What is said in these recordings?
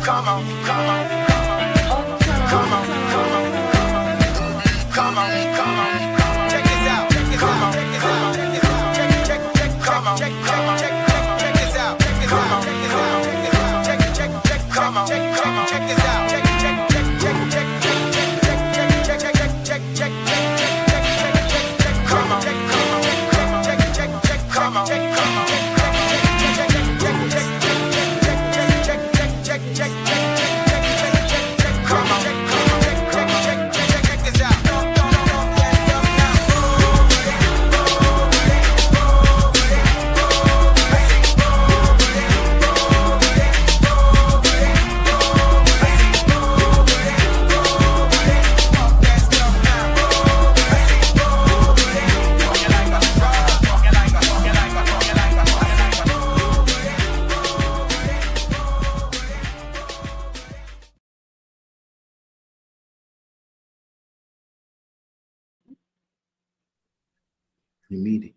Come on, come on, come on, come on, come on, come on. Check this out, check this out, check this out, check this out, check, come on, check this out, check this out, check this out, check this out, check, come on, check this out, check, come on, come on, come on. You need it.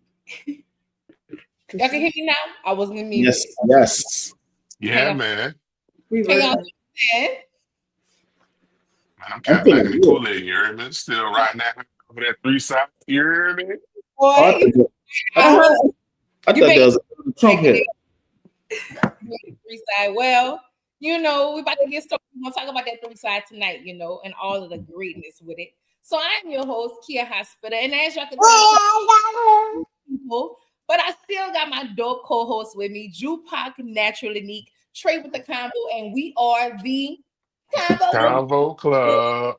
Y'all can hear me now? I wasn't in music. Yes. Yeah, man. Can y'all understand? Man, I'm kind of back in the Kool-Aid, you hear me? Still right now over that 3 side, you hear me? Boy, I thought that was a Trump head. 3 side. Well, we about to get started. We're going to talk about that 3 side tonight, and all of the greatness with it. So I'm your host, Kia Hospital, and as y'all can tell, people, but I still got my dope co-host with me, Jupac Natural Unique, Trey with the Conveaux, and we are the Conveaux Club.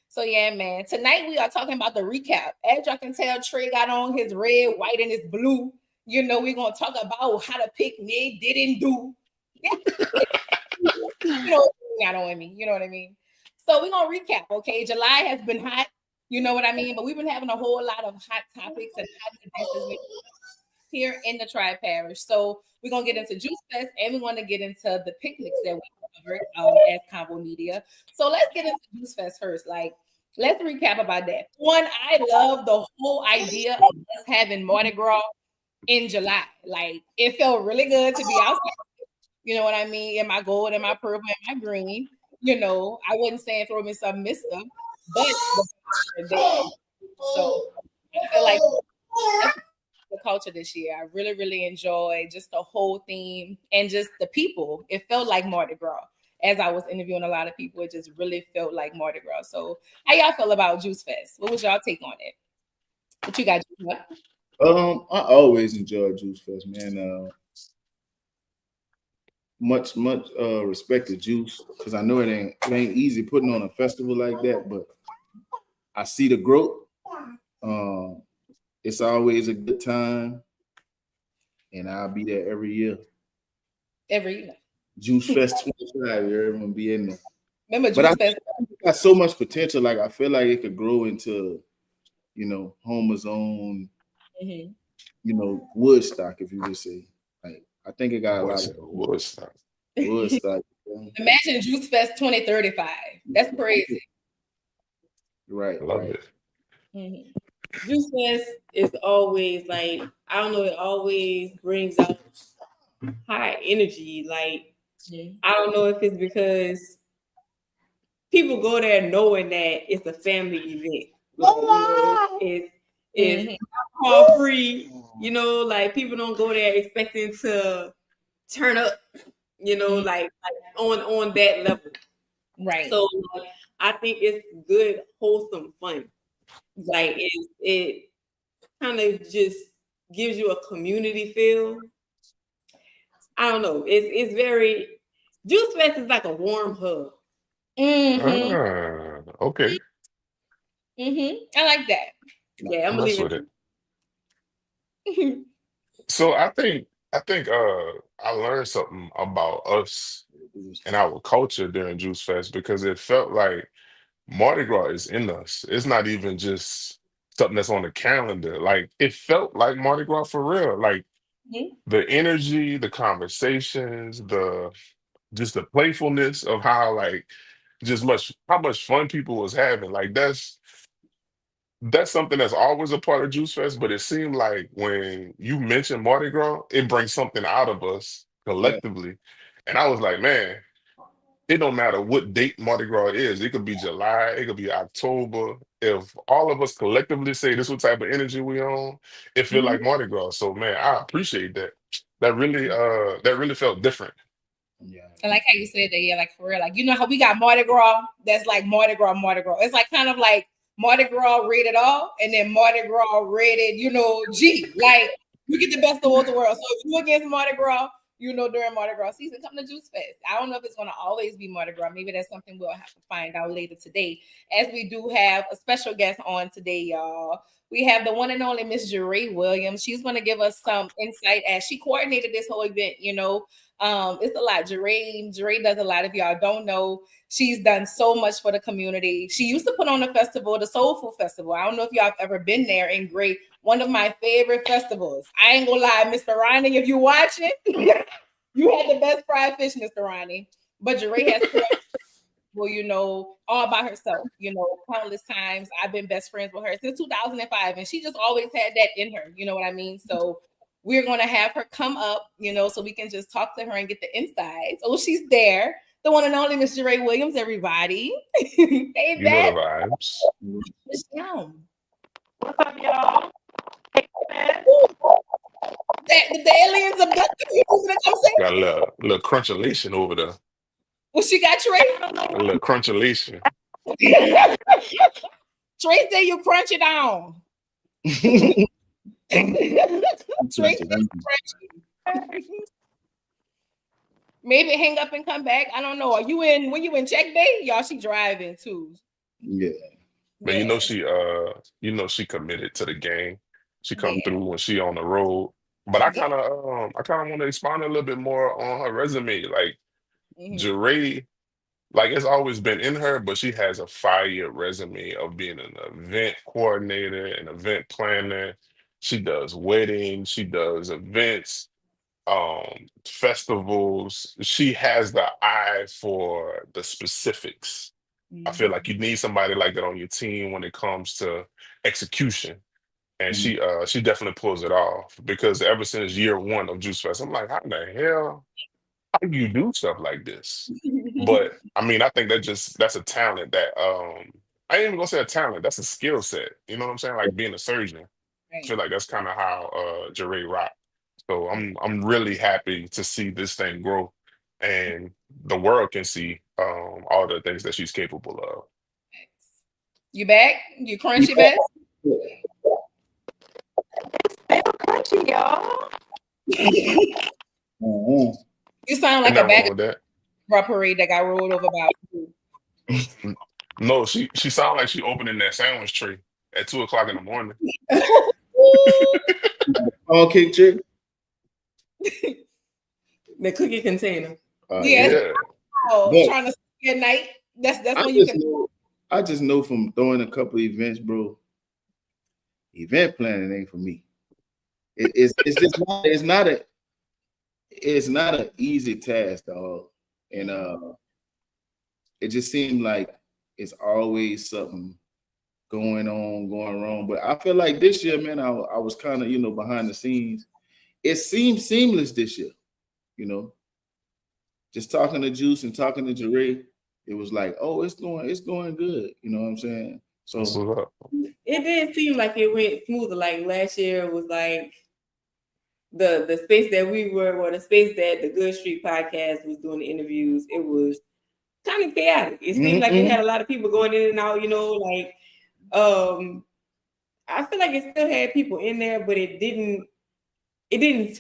So yeah, man. Tonight we are talking about the recap. As y'all can tell, Trey got on his red, white, and his blue. We're gonna talk about how the picnic didn't do. Got on me. You know what I mean? So we're gonna recap, okay? July has been hot, you know what I mean? But we've been having a whole lot of hot topics and hot events here in the Tri-Parish. So we're gonna get into Juice Fest and we want to get into the picnics that we covered as Conveaux Media. So let's get into Juice Fest first. Let's recap about that. One, I love the whole idea of us having Mardi Gras in July. It felt really good to be outside. You know what I mean? In my gold, and my purple, and my green. I wasn't saying throw me some mister, but so I feel like the culture this year. I really, really enjoyed just the whole theme and just the people. It felt like Mardi Gras. As I was interviewing a lot of people, it just really felt like Mardi Gras. So how y'all feel about Juice Fest? What was y'all take on it? What you got? I always enjoy Juice Fest, man. Much respect to Juice, because I know it ain't easy putting on a festival like that, but I see the growth. It's always a good time, and I'll be there every year. Every year. Juice Fest 25, everyone be in there. Remember Juice Fest? It got so much potential. I feel like it could grow into, Homer's own, Woodstock, if you would say. I think it got a lot of Woodstock. Imagine Juice Fest 2035. That's crazy. Right. I love it. Mm-hmm. Juice Fest is always it always brings out high energy. I don't know if it's because people go there knowing that it's a family event. It's alcohol free. People don't go there expecting to turn up. On that level. Right. So I think it's good, wholesome fun. It kind of just gives you a community feel. I don't know. It's very Juice Fest is like a warm hug. Okay. I like that. Yeah, I'm mess with it. So I think I learned something about us and our culture during Juice Fest, because it felt like Mardi Gras is in us. It's not even just something that's on the calendar. It felt like Mardi Gras for real. The energy, the conversations, just the playfulness of how how much fun people was having. That's something that's always a part of Juice Fest, but it seemed like when you mention Mardi Gras, it brings something out of us collectively. And I was like, man, it don't matter what date Mardi Gras is. It could be July, it could be October. If all of us collectively say this what type of energy we on, it feel Mhm. like Mardi Gras. So man, I appreciate that. That really felt different. Yeah. I like how you said that, yeah, like for real. Like, you know how we got Mardi Gras, that's like Mardi Gras, Mardi Gras. It's like kind of like Mardi Gras rated R and then Mardi Gras rated, G. Like, you get the best of both worlds. So if you against Mardi Gras, during Mardi Gras season, come to Juice Fest. I don't know if it's going to always be Mardi Gras. Maybe that's something we'll have to find out later today, as we do have a special guest on today, y'all. We have the one and only Miss Jeray Williams. She's going to give us some insight as she coordinated this whole event. It's a lot. Jeray does a lot. If y'all don't know, she's done so much for the community. She used to put on a festival, the Soulful Festival. I don't know if y'all have ever been there in Gray. One of my favorite festivals. I ain't gonna lie, Mr. Ronnie, if you watching, you had the best fried fish, Mr. Ronnie. But Jeray has put on, all by herself. Countless times. I've been best friends with her since 2005, and she just always had that in her. You know what I mean? So we're going to have her come up, so we can just talk to her and get the insights. Oh, she's there. The one and only Miss Jeray Williams, everybody. Hey, You know the Beth. vibes. Miss Young. What's up, y'all? Hey, man. The aliens abducted you. You gonna come say? Got a little crunchulation over there. Well, she got Trey. A little crunchulation. Trey said you crunch it on. Trey said you crunch it. Maybe hang up and come back. I don't know. When you in check day? Y'all, she driving too. Yeah. But she committed to the game. She come through when she on the road. But I kind of want to expand a little bit more on her resume. Like Jeray, like it's always been in her, but she has a 5-year resume of being an event coordinator, an event planner. She does weddings, she does events, festivals. She has the eye for the specifics. I feel like you need somebody like that on your team when it comes to execution. And she definitely pulls it off because ever since year one of Juice Fest, I'm like, how the hell how do you do stuff like this? But I mean, I think that's a talent that I ain't even gonna say a talent, that's a skill set. You know what I'm saying? Like being a surgeon. I feel like that's kind of how Jeray rock. So I'm really happy to see this thing grow and the world can see all the things that she's capable of. You back? You crunchy back? Still crunchy, y'all. You sound like Ain't a nothing wrong bag with that. of parade that got rolled over by you. No, she sounded like she opening that sandwich tray at 2 o'clock in the morning. Oh, cake chick. The cookie container. Yeah. Trying to see at night. That's when you can. I just know from throwing a couple events, bro. Event planning ain't for me. It's just not. It's not an easy task, dog. And it just seemed like it's always something going wrong. But I feel like this year, man, I was kind of behind the scenes. It seemed seamless this year, Just talking to Juice and talking to Jeray, it was like, oh, it's going good. You know what I'm saying? So it did seem like it went smoother. Like last year was like the space that we were, or the space that the Good Street podcast was doing the interviews. It was kind of chaotic. It seemed like it had a lot of people going in and out. Like I feel like it still had people in there, but it didn't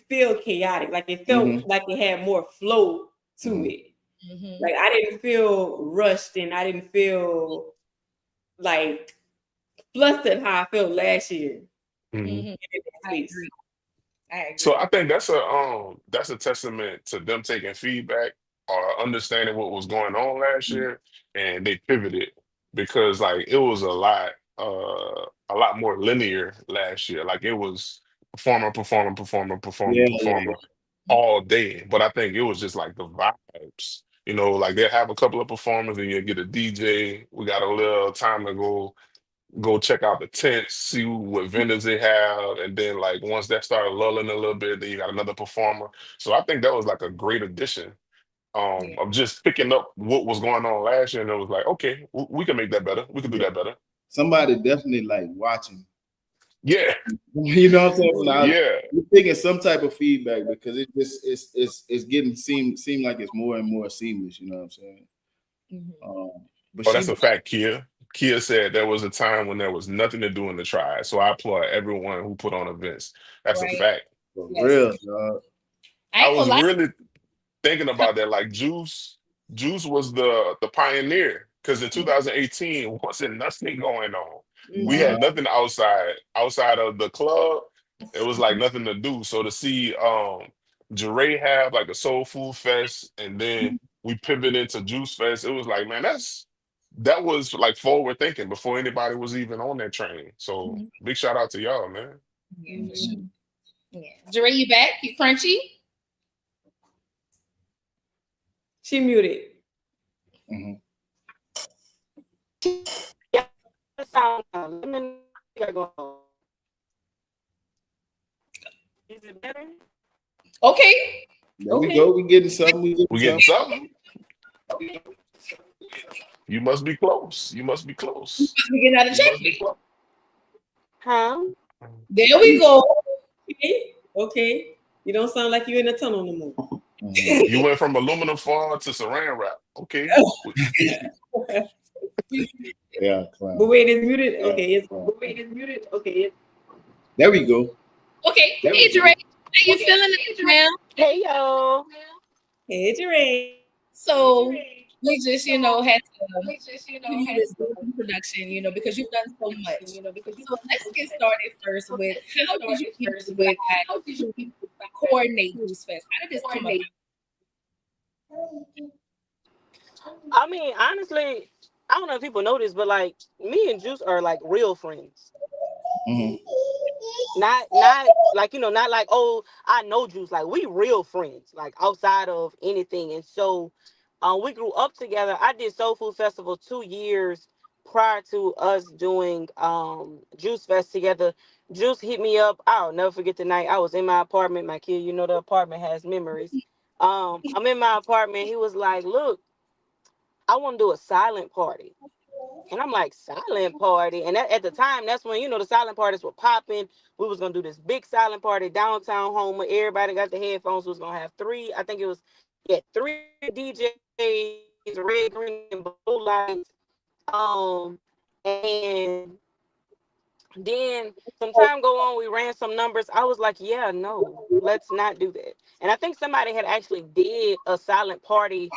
feel chaotic. Like it felt like it had more flow to it. Like I didn't feel rushed and I didn't feel like flustered how I felt last year. I agree. So I think that's a testament to them taking feedback or understanding what was going on last year, and they pivoted because like it was a lot more linear last year. Like it was performer all day. But I think it was just like the vibes. Like they have a couple of performers and you get a DJ. We got a little time to go check out the tents, see what vendors they have, and then like once that started lulling a little bit, then you got another performer. So I think that was like a great addition of just picking up what was going on last year, and it was like, okay, we can make that better. We can do that better. Somebody definitely like watching. Yeah, You know what I'm saying? Now, yeah. you're taking some type of feedback because it just it's getting seem like it's more and more seamless. You know what I'm saying? But Oh, that's a fact, Kia. Kia said there was a time when there was nothing to do in the tribe. So I applaud everyone who put on events. That's a Right. fact. for Yes. real, dog. I I ain't was gonna lie. really thinking about that. Like Juice was the pioneer because in 2018 wasn't nothing going on. We Mhm. had nothing outside of the club. It was like nothing to do. So to see Jeray have like a soul food fest and then we pivot into Juice Fest, it was like, man, that was like forward thinking before anybody was even on that train. So big shout out to y'all, man. Yeah, for sure. Yeah. Jeray, you back? You crunchy? She muted. Mhm. Is it better? Okay. There we go. We getting something. We getting something. You must be close. You must be close. We getting out of You check. must be close. Huh? There we go. Okay. You don't sound like you're in a tunnel no more. You went from aluminum foil to saran wrap. Okay. Yeah, clown. But wait, it's muted. Okay, There we go. Okay. Hey, Jeray, how you feeling now? Hey y'all. Hey, Jeray. So we just, had to give you this little introduction, because you've done so much. So let's get started first with how did you even decide to coordinate Juice Fest? How did this come about? I mean, honestly, I don't know if people know this, but like me and Juice are like real friends. Mhm. Not like not like, oh, I know Juice. Like we real friends, like outside of anything. And so we grew up together. I did Soul Food Festival 2 years prior to us doing Juice Fest together. Juice hit me up. I'll never forget the night. I was in my apartment. My kid, the apartment has memories. I'm in my apartment. He was like, look, I want to do a silent party. And I'm like, silent party. And at the time, that's when, the silent parties were popping. We was going to do this big silent party downtown home where everybody got the headphones. We was going to have three DJs, red, green, and blue lights. And then some time go on, we ran some numbers. I was like, yeah, no, let's not do that. And I think somebody had actually did a silent party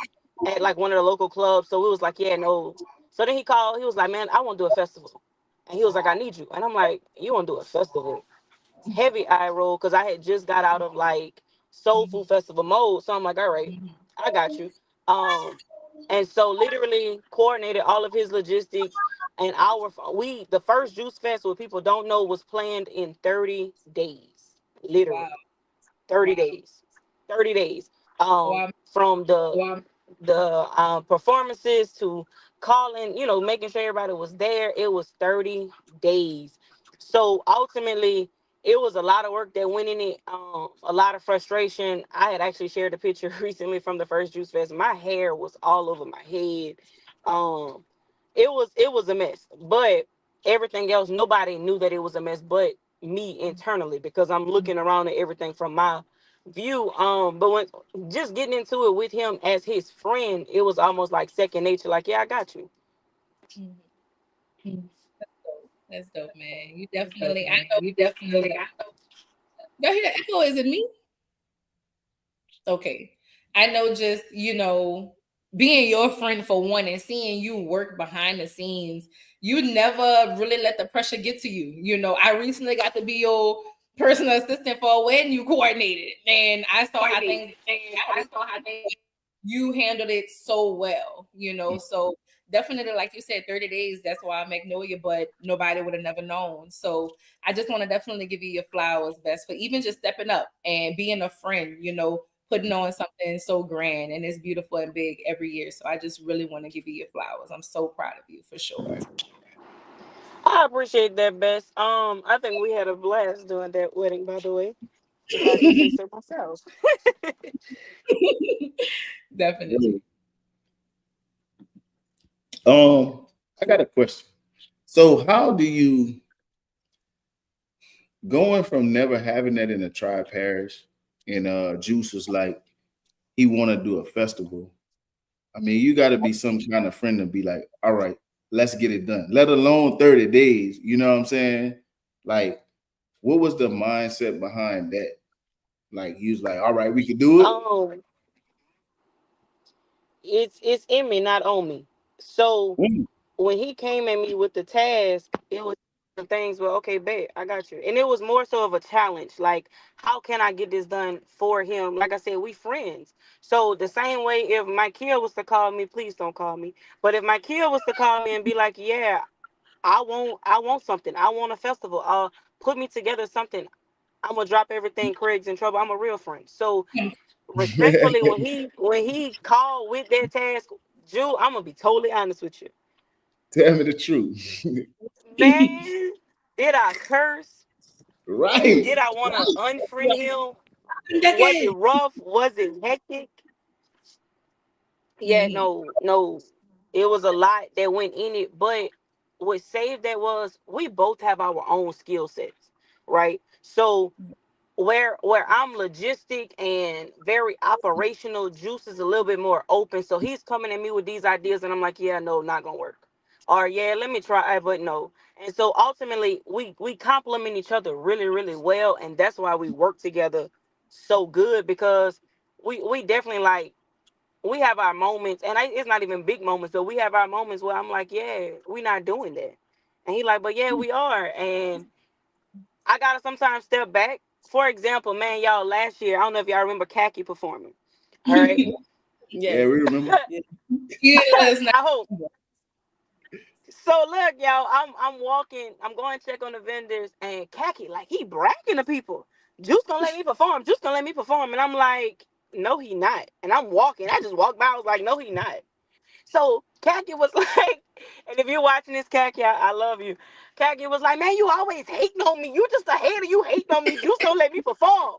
at like one of the local clubs. So we was like, yeah, no. So then he called, he was like, man, I want to do a festival. And he was like, I need you. And I'm like, you want to do a festival? Heavy eye roll, because I had just got out of like Soul Food Festival mode. So I'm like, all right, I got you. And so literally coordinated all of his logistics. And the first Juice Fest, what people don't know, was planned in 30 days. Literally. Wow. 30 days. 30 days. Wow. From the performances to calling, making sure everybody was there. It was 30 days. So ultimately, it was a lot of work that went in it, a lot of frustration. I had actually shared a picture recently from the first Juice Fest. My hair was all over my head. Um, it was a mess, but everything else, nobody knew that it was a mess but me internally, because I'm looking around at everything from my view. But when just getting into it with him as his friend, it was almost like second nature. Like, yeah, I got you. That's dope, man. You definitely, I know. Y'all hear the echo? Is it me? Okay. I know, just, being your friend for one and seeing you work behind the scenes, you never really let the pressure get to you. I recently got to be your personal assistant for a wedding you coordinated, and I saw how things, you handled it so well, so definitely, like you said, 30 days, that's why I Magnolia, but nobody would have never known. So I just want to definitely give you your flowers, best, for even just stepping up and being a friend, putting on something so grand, and it's beautiful and big every year. So I just really want to give you your flowers. I'm so proud of you, for sure. I appreciate that, Bess. I think we had a blast doing that wedding, by the way. I can say so myself. Definitely. I got a question. So how do you going from never having that in a tri parish and Juice was like he want to do a festival. I mean, you got to be some kind of friend to be like, all right, let's get it done. Let alone 30 days. You know what I'm saying? Like, what was the mindset behind that? Like, he was like, all right, we can do it. Um, it's in me, not on me. So Mm. when he came at me with the task, it was some things where okay, bet I got you, and it was more so of a challenge. Like, how can I get this done for him? Like I said, we friends. So the same way, if my kid was to call me, please don't call me. But if my kid was to call me and be like, yeah, I want something. I want a festival. Put me together something. I'm gonna drop everything. Craig's in trouble. I'm a real friend. So respectfully, when he called with that task, Jew, I'm gonna be totally honest with you. Tell me the truth. Man, did I curse? Right. Did I want to unfriend him? Was it Decade. rough? Was it hectic? Yeah, Mhm. no. It was a lot that went in it, but what saved that was we both have our own skill sets, right? So where I'm logistic and very operational, Juice is a little bit more open. So he's coming at me with these ideas, and I'm like, yeah, no, not gonna work. Or yeah, let me try, but no. And so ultimately, we complement each other really, really well, and that's why we work together so good because we definitely like we have our moments, and it's not even big moments, but we have our moments where I'm like, yeah, we not doing that, and he like, but yeah, we are, and I gotta sometimes step back. For example, man, y'all, last year, I don't know if y'all remember Khaki performing. All right. Yeah, Yes. we remember. Yes. I hope. So look, y'all, I'm walking, I'm going to check on the vendors, and Khaki, like he bragging to people. Juice gonna let me perform. Juice gonna let me perform. And I'm like, no, he not. And I'm walking. I just walked by, I was like, no, he not. So Khaki was like, and if you're watching this, Khaki, I love you. Khaki was like, man, you always hating on me. You just a hater. You hating on me. Juice don't let me perform.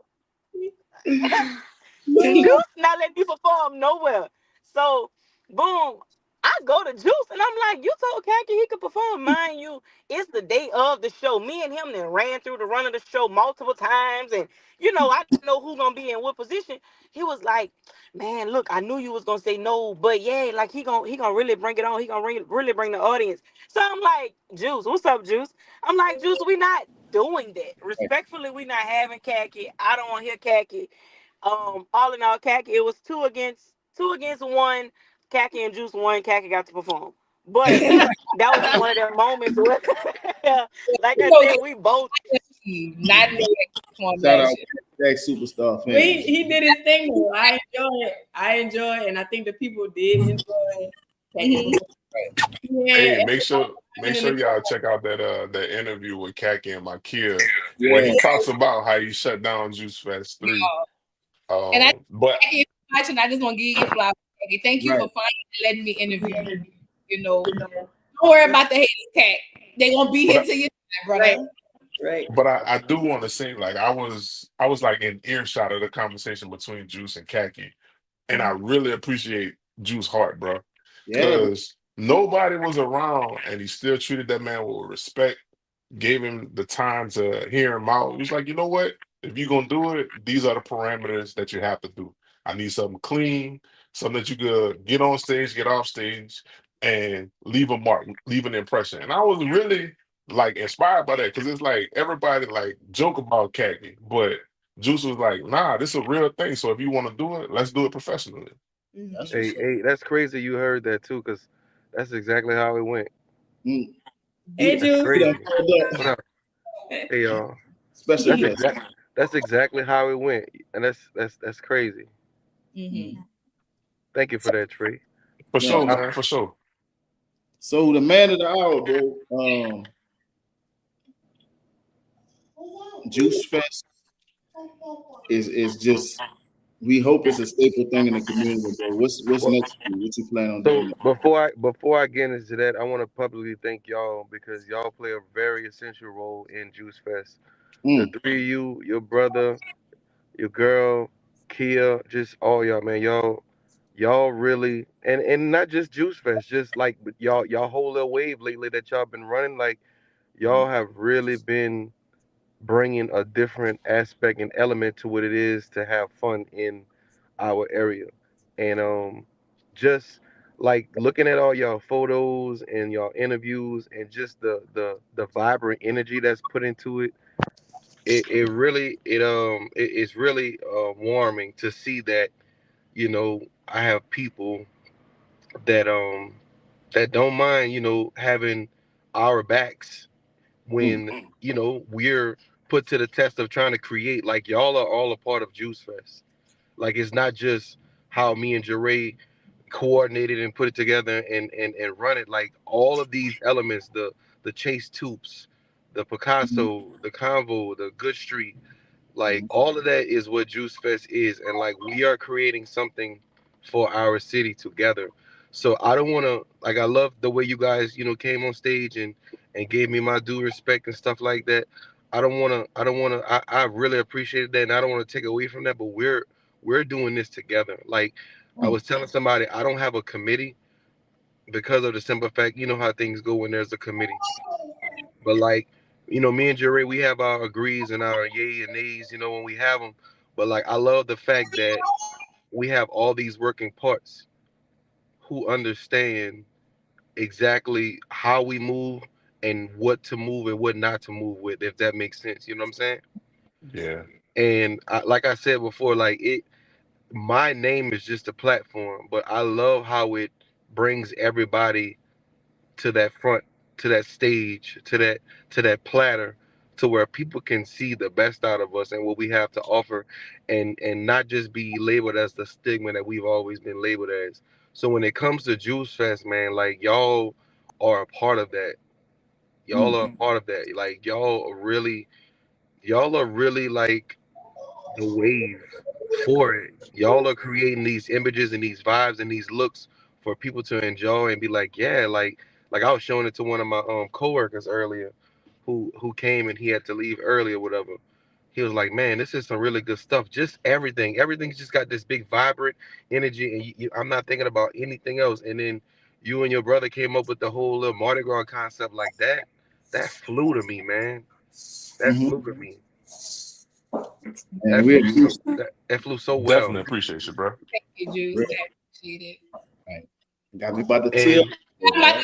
Juice not letting me perform nowhere. So, boom, I go to Juice and I'm like, you told Khaki he could perform. Mind you, it's the day of the show. Me and him then ran through the run of the show multiple times. And, I didn't know who's going to be in what position. He was like, man, look, I knew you was going to say no. But yeah, like he gonna really bring it on. He going to really bring the audience. So I'm like, Juice, what's up, Juice? I'm like, Juice, we not doing that. Respectfully, we not having Khaki. I don't want to hear Khaki. All in all, Khaki, it was two against one. Khaki and Juice won. Khaki got to perform, but that was just one of their moments where, like I So said, we both. not know that on Shout that out shit. Jack Superstar But he, fans. he did his thing though. I enjoy it, and I think the people did enjoy Mhm. Khaki. Hey, Yeah, make sure y'all check out that interview with Kaki and Makia where Yeah. he talks about how he shut down Juice Fest 3. And But if you're watching, I just want to give you flowers. Peggy. Thank you Right. for finally letting me interview you. Don't worry about the haters, cat. They gonna be but here I, till you die, right, brother. right. but I do want to say, like, I was like in earshot of the conversation between Juice and Kaki, and I really appreciate Juice heart, bro, Yeah. because nobody was around and he still treated that man with respect, gave him the time to hear him out. He was like, you know what? If you're gonna do it, these are the parameters that you have to do. I need something clean, something that you could get on stage, get off stage, and leave a mark, leave an impression. And I was really like inspired by that because it's like everybody like joke about khaki, but Juice was like, nah, this is a real thing. So if you want to do it, let's do it professionally. That's Hey, what's up. hey, that's crazy. You heard that too, cause that's exactly how it went. Mm. Hey, He, That's Juice. he done crazy. pulled What up. up? Hey, y'all. Special That's guest. exact. That's exactly how it went, and that's crazy. Mm-hmm. Mm. Thank you for that, Trey. For Yeah. sure, man, for sure. So the man of the hour, bro. Juice Fest is just we hope it's a staple thing in the community, bro. What's Well, next for you? What you plan on so doing next? before I get into that, I want to publicly thank y'all because y'all play a very essential role in Juice Fest. The Mm. three of you, your brother, your girl, Kia, just all y'all, man. Y'all really, and not just Juice Fest, just like y'all whole little wave lately that y'all been running. Like y'all have really been bringing a different aspect and element to what it is to have fun in our area, and just like looking at all y'all photos and y'all interviews and just the vibrant energy that's put into it. It really it's really warming to see that, I have people that that don't mind, having our backs when, we're put to the test of trying to create. Like y'all are all a part of Juice Fest. Like it's not just how me and Jeray coordinated and put it together and run it. Like all of these elements, the Chase Toops, the Picasso, the Convo, the Good Street, like all of that is what Juice Fest is, and like we are creating something for our city together. So I don't want to, like, I love the way you guys, came on stage and gave me my due respect and stuff like that. I really appreciated that, and I don't want to take away from that. But we're doing this together. Like I was telling somebody, I don't have a committee because of the simple fact, you know how things go when there's a committee. But like, me and Jerry, we have our agrees and our yay and nays, when we have them. But like, I love the fact that we have all these working parts who understand exactly how we move and what to move and what not to move with, if that makes sense. You know what I'm saying? Yeah. And like I said before, like my name is just a platform, but I love how it brings everybody to that front, to that stage, to that platter, to where people can see the best out of us and what we have to offer, and not just be labeled as the stigma that we've always been labeled as. So when it comes to Juice Fest, man, like y'all are a part of that. Y'all are a part of that. Like y'all are really like the wave for it. Y'all are creating these images and these vibes and these looks for people to enjoy and be like, yeah, like I was showing it to one of my coworkers earlier, who came and he had to leave early or whatever. He was like, man, this is some really good stuff. Just everything's just got this big vibrant energy, and I'm not thinking about anything else. And then you and your brother came up with the whole little Mardi Gras concept like that. That flew to me, man. That Mm-hmm. flew to me. And That we're flew so that flew so well. Definitely appreciate you, bro. Thank you, Juice. I appreciate it. right. Got me about to tell. And I'm about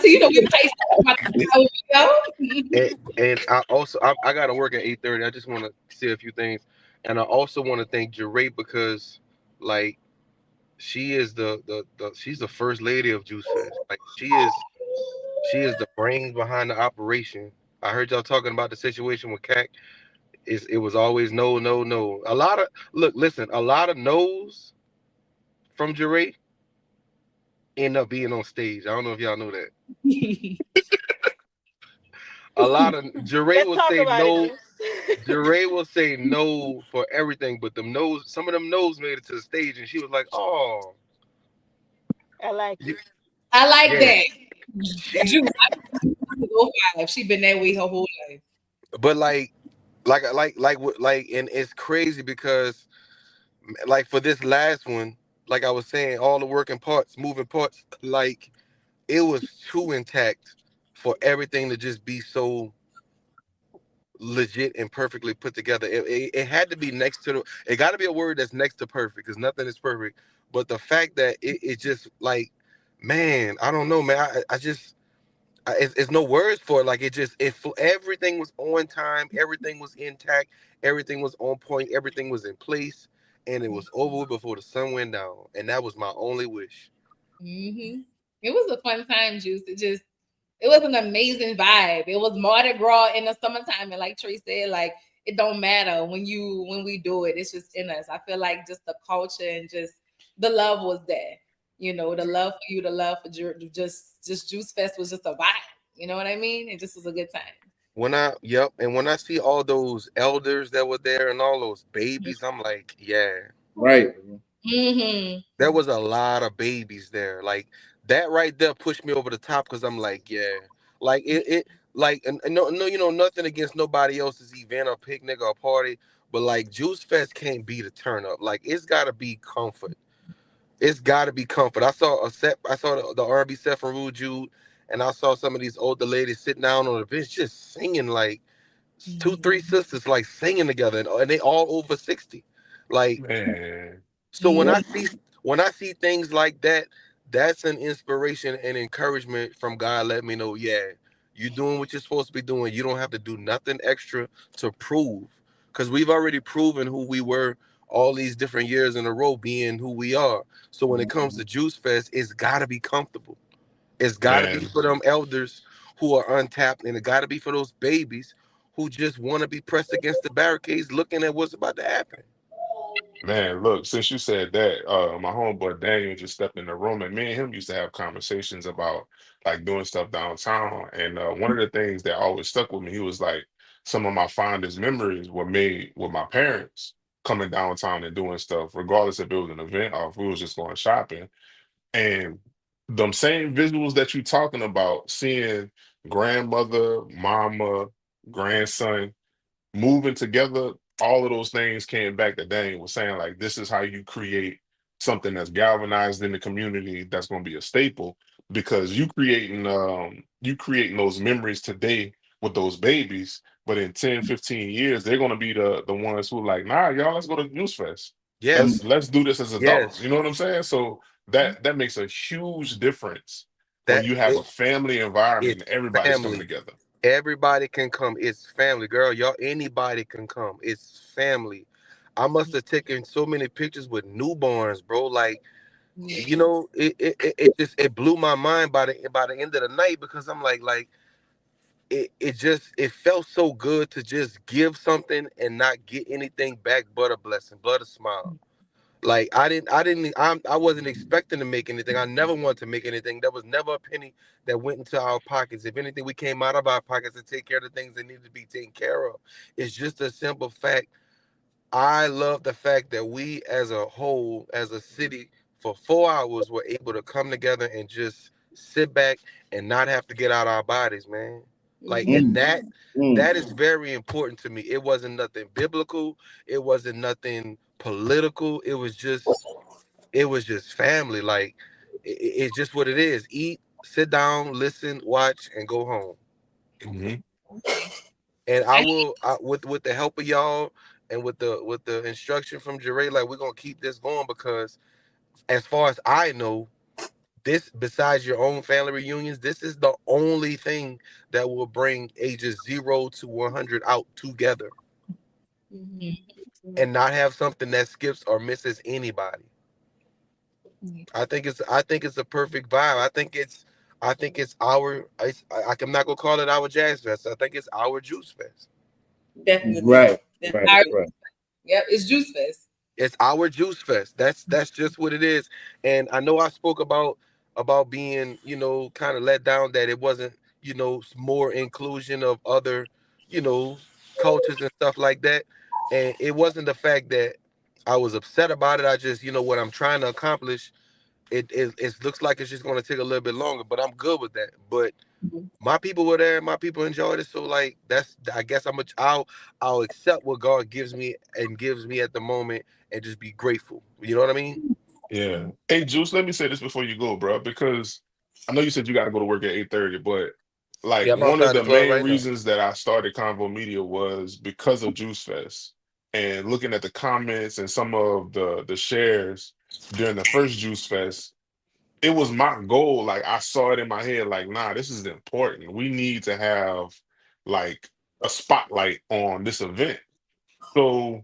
to, we play something about the and I also I gotta work at 8:30. I just want to say a few things, and I also want to thank Jeray because like she is the she's the first lady of Juice Fest. Like she is the brains behind the operation. I heard y'all talking about the situation with CAC. It was always no, no, no. A lot of listen, a lot of no's from Jeray end up being on stage. I don't know if y'all know that. A lot of Jeray Let's will talk say about it, no. Juice. Jeray will say no for everything, but some of them no's made it to the stage, and she was like, "Oh, I like you- it. I like yeah." that. She, Juice, I go 5. She been that way her whole life. but and it's crazy because, like, for this last one, like I was saying, all the working parts, moving parts, like it was too intact for everything to just be so legit and perfectly put together. It had to be next to it got to be a word that's next to perfect because nothing is perfect. But the fact that it just like, man, I don't know, man. I just, it's no words for it. Like everything was on time, everything was intact, everything was on point, everything was in place, and it was over with before the sun went down. And that was my only wish. It was a fun time, Juice. It was an amazing vibe. It was Mardi Gras in the summertime, and like Trey said, like it don't matter when we do it. It's just in us. I feel like just the culture and just the love was there. The love for you, the love for just Juice Fest was just a vibe. You know what I mean? It just was a good time. And when I see all those elders that were there and all those babies, I'm like, yeah. Right. Mm-hmm. There was a lot of babies there. Like that right there pushed me over the top because I'm like, yeah, like it like and no, nothing against nobody else's event or picnic or party, but like Juice Fest can't be the turn up. Like it's gotta be comfort. It's gotta be comfort. I saw a set. I saw the R&B set from Rude Jude, and I saw some of these older ladies sitting down on the bench just singing like two, three sisters like singing together, and they all over 60. Like Man, so Yeah. when I see things like that, that's an inspiration and encouragement from God. Let me know, yeah, you're doing what you're supposed to be doing. You don't have to do nothing extra to prove, because we've already proven who we were all these different years in a row, being who we are. So when it comes to Juice Fest, it's got to be comfortable. It's got to be man, for them elders who are untapped, and it got to be for those babies who just want to be pressed against the barricades, looking at what's about to happen. man. Look, since you said that, my homeboy Daniel just stepped in the room, and me and him used to have conversations about like doing stuff downtown. And one of the things that always stuck with me, he was like, some of my fondest memories were made with my parents coming downtown and doing stuff, regardless if it was an event or if we was just going shopping. And them same visuals that you talking about, seeing grandmother, mama, grandson moving together, all of those things came back to Daniel was saying, like, this is how you create something that's galvanized in the community that's going to be a staple, because you creating those memories today with those babies, but in 10, 15 years they're going to be the ones who like, nah, y'all, let's go to News Fest. Yes, Let's do this as adults. You yes. know what I'm saying? So that makes a huge difference when That you have a family environment it's and everybody's coming family. together. Everybody can come. It's family, girl. Y'all, anybody can come. It's family. I must have taken so many pictures with newborns, bro. Like, you know, it just it blew my mind by the end of the night, because I'm like it just it felt so good to just give something and not get anything back but a blessing, but a smile. Like I wasn't expecting to make anything. I never wanted to make anything. There was never a penny that went into our pockets. If anything, we came out of our pockets to take care of the things that needed to be taken care of. It's just a simple fact. I love the fact that we as a whole, as a city, for 4 hours were able to come together and just sit back and not have to get out our bodies, man. Like, and Mm, mm. that is very important to me. It wasn't nothing biblical. It wasn't nothing political. It was just family. Like, it's just what it is. Eat, sit down, listen, watch, and go home. Mhm. And with the help of y'all and with the instruction from Jeray, like, we're gonna keep this going, because as far as I know, this, besides your own family reunions, this is the only thing that will bring ages 0 to 100 out together and not have something that skips or misses anybody. I think it's a perfect vibe. I think it's our I'm not gonna call it our jazz fest. I think it's our juice fest. Definitely. Right, right, Our, Definitely. right. yep, it's Juice Fest. It's our juice fest. That's just what it is. And I know I spoke about being, you know, kind of let down that it wasn't, you know, more inclusion of other, you know, cultures and stuff like that. And it wasn't the fact that I was upset about it. I just, you know, what I'm trying to accomplish, it looks like it's just going to take a little bit longer, but I'm good with that. But my people were there, my people enjoyed it, so like that's, I guess I'll accept what God gives me and gives me at the moment, and just be grateful. You know what I mean? Yeah. Hey, Juice, let me say this before you go, bro, because I know you said you got to go to work at 8:30, but like Yeah, I'm one of outside the the club main right now. reasons that I started Convo Media was because of Juice Fest, and looking at the comments and some of the shares during the first Juice Fest, it was my goal. Like I saw it in my head, like, nah, this is important. We need to have like a spotlight on this event. So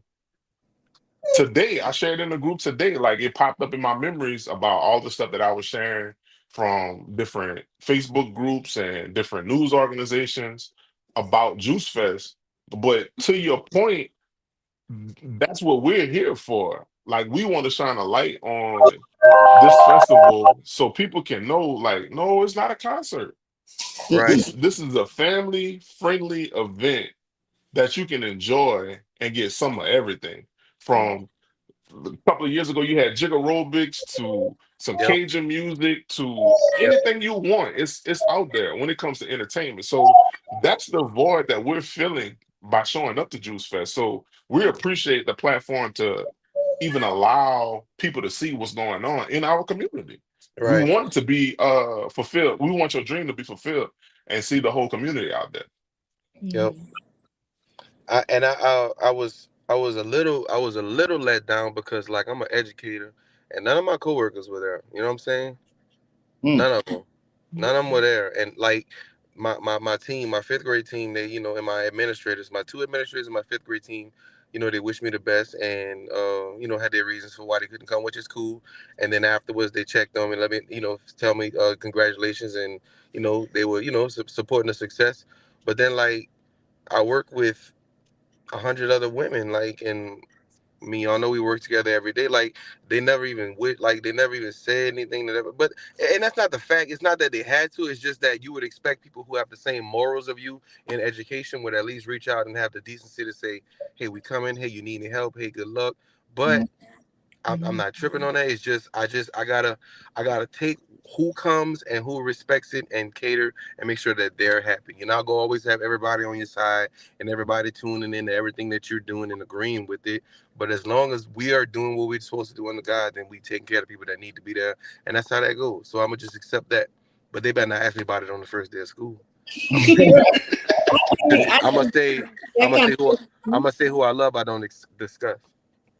today I shared in the group today, like it popped up in my memories about all the stuff that I was sharing from different Facebook groups and different news organizations about Juice Fest. But to your point, that's what we're here for. Like we want to shine a light on this festival so people can know, like, no, it's not a concert. Right, This is a family friendly event that you can enjoy and get some of everything from. A couple of years ago, you had jigger aerobics to some yep, Cajun music to yep, anything you want. It's out there when it comes to entertainment. So that's the void that we're filling by showing up to Juice Fest. So we appreciate the platform to even allow people to see what's going on in our community. We Right. want it to be fulfilled. We want your dream to be fulfilled and see the whole community out there. Yep. I was a little let down because like I'm an educator and none of my coworkers were there. You know what I'm saying? None of them. None of them were there. And like my team, my fifth grade team, they, you know, and my administrators, my two administrators and my fifth grade team, you know, they wished me the best and you know, had their reasons for why they couldn't come, which is cool. And then afterwards they checked on me, let me, you know, tell me congratulations, and you know, they were, you know, supporting the success. But then like I work with 100 other women, like, and me, y'all know we work together every day. Like they never even they never even said anything that ever. But and that's not the fact. It's not that they had to. It's just that you would expect people who have the same morals of you in education would at least reach out and have the decency to say, "Hey, we coming. Hey, you need any help? Hey, good luck." But I'm not tripping on that. It's just I gotta take who comes and who respects it and cater and make sure that they're happy. You're not gonna always have everybody on your side and everybody tuning in to everything that you're doing and agreeing with it. But as long as we are doing what we're supposed to do under God, then we taking care of the people that need to be there, and that's how that goes. So I'm gonna just accept that. But they better not ask me about it on the first day of school. I'm gonna say who I love. I don't discuss.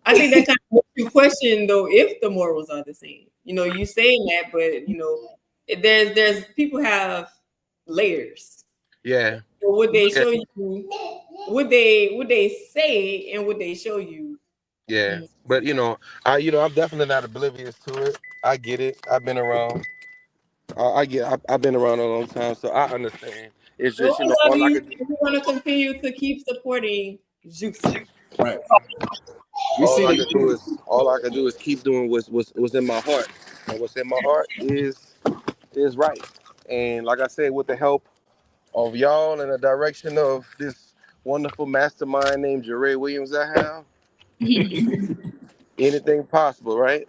I think that kind of makes you question though if the morals are the same. You know, you saying that, but you know, there's people have layers. Yeah. So would they show you? Would they say and would they show you? Yeah. But you know, I'm definitely not oblivious to it. I get it. I've been around. I've been around a long time, so I understand. It's Well, just, we you know, love all I you. could We want to continue to keep supporting Juice. Right. We all see I the could do is keep doing what's in my heart, and what's in my heart is right. And like I said, with the help of y'all and the direction of this wonderful mastermind named Jeray Williams, I have anything possible, right?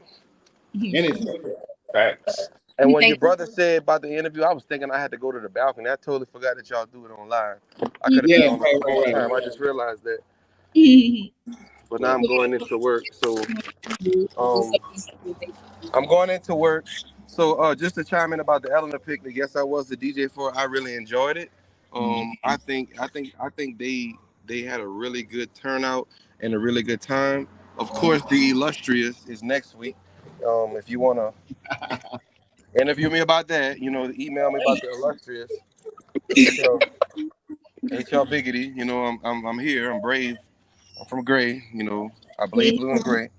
anything. Facts. And when your brother said about the interview, I was thinking I had to go to the balcony. I totally forgot that y'all do it online. I could have been Yeah, on the whole time. I just realized that. But now I'm going into work. So I'm going into work. So just to chime in about the Ellender picnic, yes, I was the DJ for it. I really enjoyed it. I think they had a really good turnout and a really good time. Of course, the illustrious is next week. If you wanna interview me about that, you know, email me about the illustrious. HL Biggity, you know, I'm here. I'm brave. I'm from Gray. You know, I bleed blue and gray.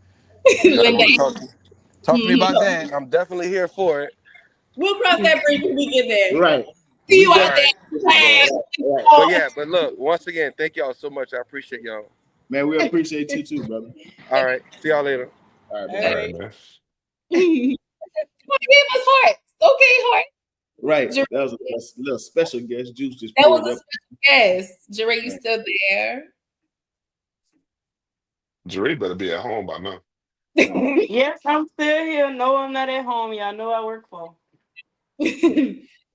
You guys want to talk to me about that? I'm definitely here for it. We'll cross that bridge when we get there. right. See you We out got there. right. But yeah, but look, once again, thank y'all so much. I appreciate y'all. Man, we appreciate you too, brother. All right, see y'all later. All right, All All bye. right, right. man. Give us hearts. Okay, heart. Right. Jer- That was a little special guest. Juice just That was pulled a up. special guest. Jeray, you still there? Jerry better be at home by now. Yes, I'm still here. No, I'm not at home. Y'all know I work for.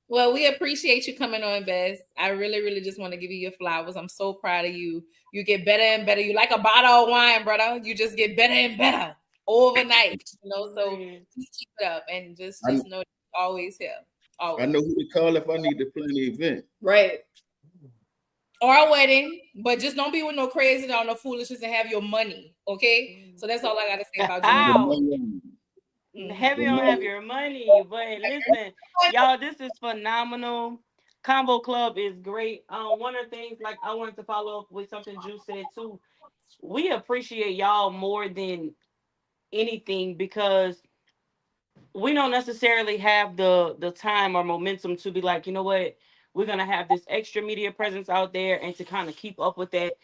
Well, we appreciate you coming on, Bess. I really, really just want to give you your flowers. I'm so proud of you. You get better and better. You like a bottle of wine, brother. You just get better and better overnight. You know, so just keep it up and just know that you're always here. Always. I know who to call if I need to plan the event. Right. Or a wedding, but just don't be with no crazy or no foolishness and have your money. Okay. So that's all I gotta say about you. Ow. Heavy on have your money, but listen, y'all, this is phenomenal. Convo Club is great. One of the things, like, I wanted to follow up with something Juice said too. We appreciate y'all more than anything because we don't necessarily have the time or momentum to be like, you know what, we're gonna have this extra media presence out there and to kind of keep up with that.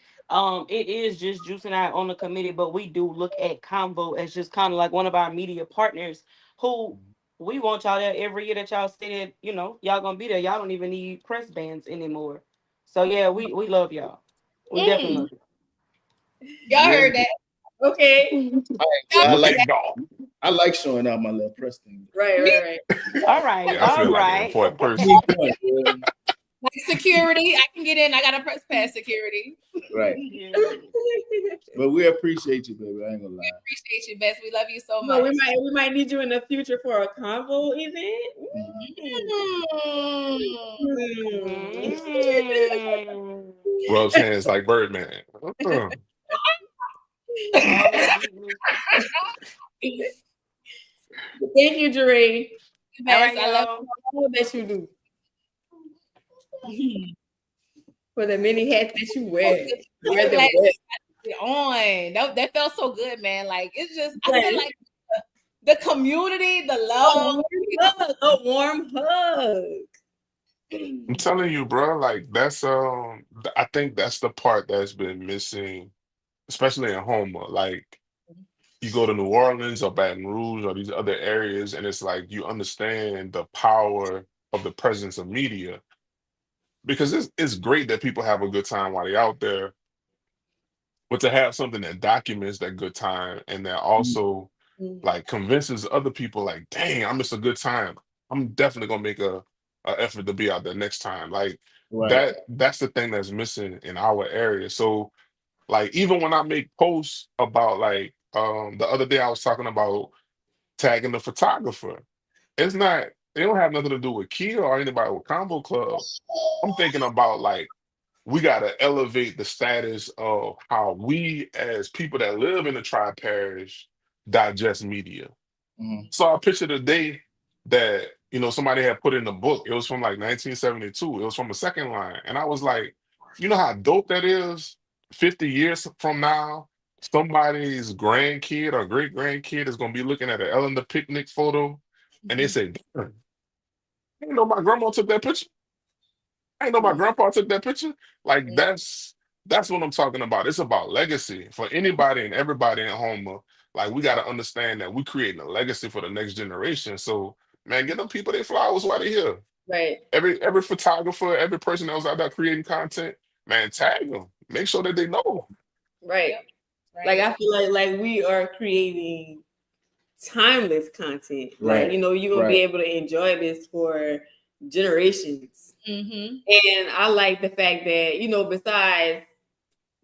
It is just Juice and I on the committee, but we do look at Convo as just kind of like one of our media partners who we want y'all there every year that y'all say that, you know, y'all gonna be there. Y'all don't even need press bands anymore. So yeah, we love y'all. We definitely love you. Y'all heard that. Okay. Look at y'all. I like showing out my little press thing. Right. All right. Yeah, I All feel like an right. important person. Like security, I can get in. I got a press pass security. Right. Yeah. But we appreciate you, baby. I ain't gonna lie. Appreciate you, Bess. We love you so But much. we might need you in the future for a Convo event. Mm. Rubs hands like Birdman. Thank you, Jeree. Bess, All right, I love y'all. All that you do for the many hats that you wear. Wear them Like, well. on. That felt so good, man. Like it's just I Right. feel like the community, the love. A warm hug. I'm telling you, bro, like that's I think that's the part that's been missing, especially in Houma. Like you go to New Orleans or Baton Rouge or these other areas, and it's like you understand the power of the presence of media. Because it's great that people have a good time while they're out there, but to have something that documents that good time and that also like convinces other people, like, dang, I missed a good time. I'm definitely gonna make a effort to be out there next time. Like Right. that's the thing that's missing in our area. So like even when I make posts about like the other day I was talking about tagging the photographer. It's not, they don't have nothing to do with Kia or anybody with Combo Club. I'm thinking about like we gotta elevate the status of how we as people that live in the tri parish digest media. Mhm. Saw a picture today that somebody had put in the book. It was from like 1972. It was from a second line, and I was like, you know how dope that is. 50 years from now, somebody's grandkid or great grandkid is gonna be looking at an Ellender picnic photo, and they say, "Damn, I didn't know my grandma took that picture. I didn't know my grandpa took that picture." Like that's what I'm talking about. It's about legacy for anybody and everybody at home. Like we got to understand that we're creating a legacy for the next generation. So man, get them people their flowers while they're here. Right. Every photographer, every person that was out there creating content, man, tag them. Make sure that they know. Right. Right. Like I feel like we are creating timeless content. Right. Like, you're gonna be Right. able to enjoy this for generations. Mm-hmm. And I like the fact that, besides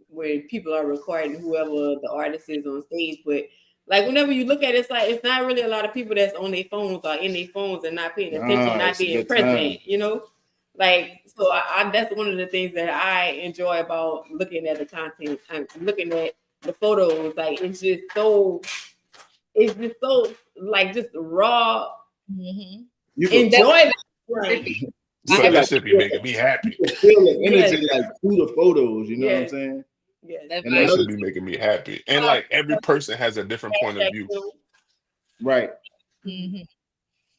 when people are recording whoever the artist is on stage, but like whenever you look at it, it's like it's not really a lot of people that's on their phones or in their phones and not paying attention, not It's a being good present, time. Like, so I that's one of the things that I enjoy about looking at the content and looking at the photos. Like it's just so like just raw Mm-hmm. You can enjoyment. Like, So feel that like should be making me happy. you can feel the energy Yes. like through the photos. You know what I'm Yes. saying? yes. That And vibe. That another should be making me happy. And like every person has a different point of view. right. Mm-hmm.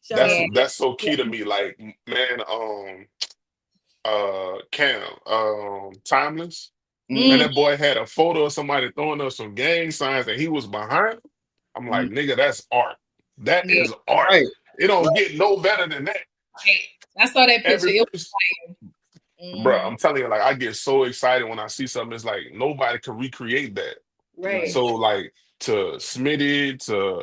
Shout out That's so key to me. Like, man, Cam, Timeless. Man, Mm. that boy had a photo of somebody throwing up some gang signs and he was behind. I'm like, nigga, that's art. That Yeah. is art. Right. It don't get no better than that. Right. I saw that picture. Every It was person, fire. bro, I'm telling you, like, I get so excited when I see something. It's like nobody can recreate that. right. So, like, to Smitty, to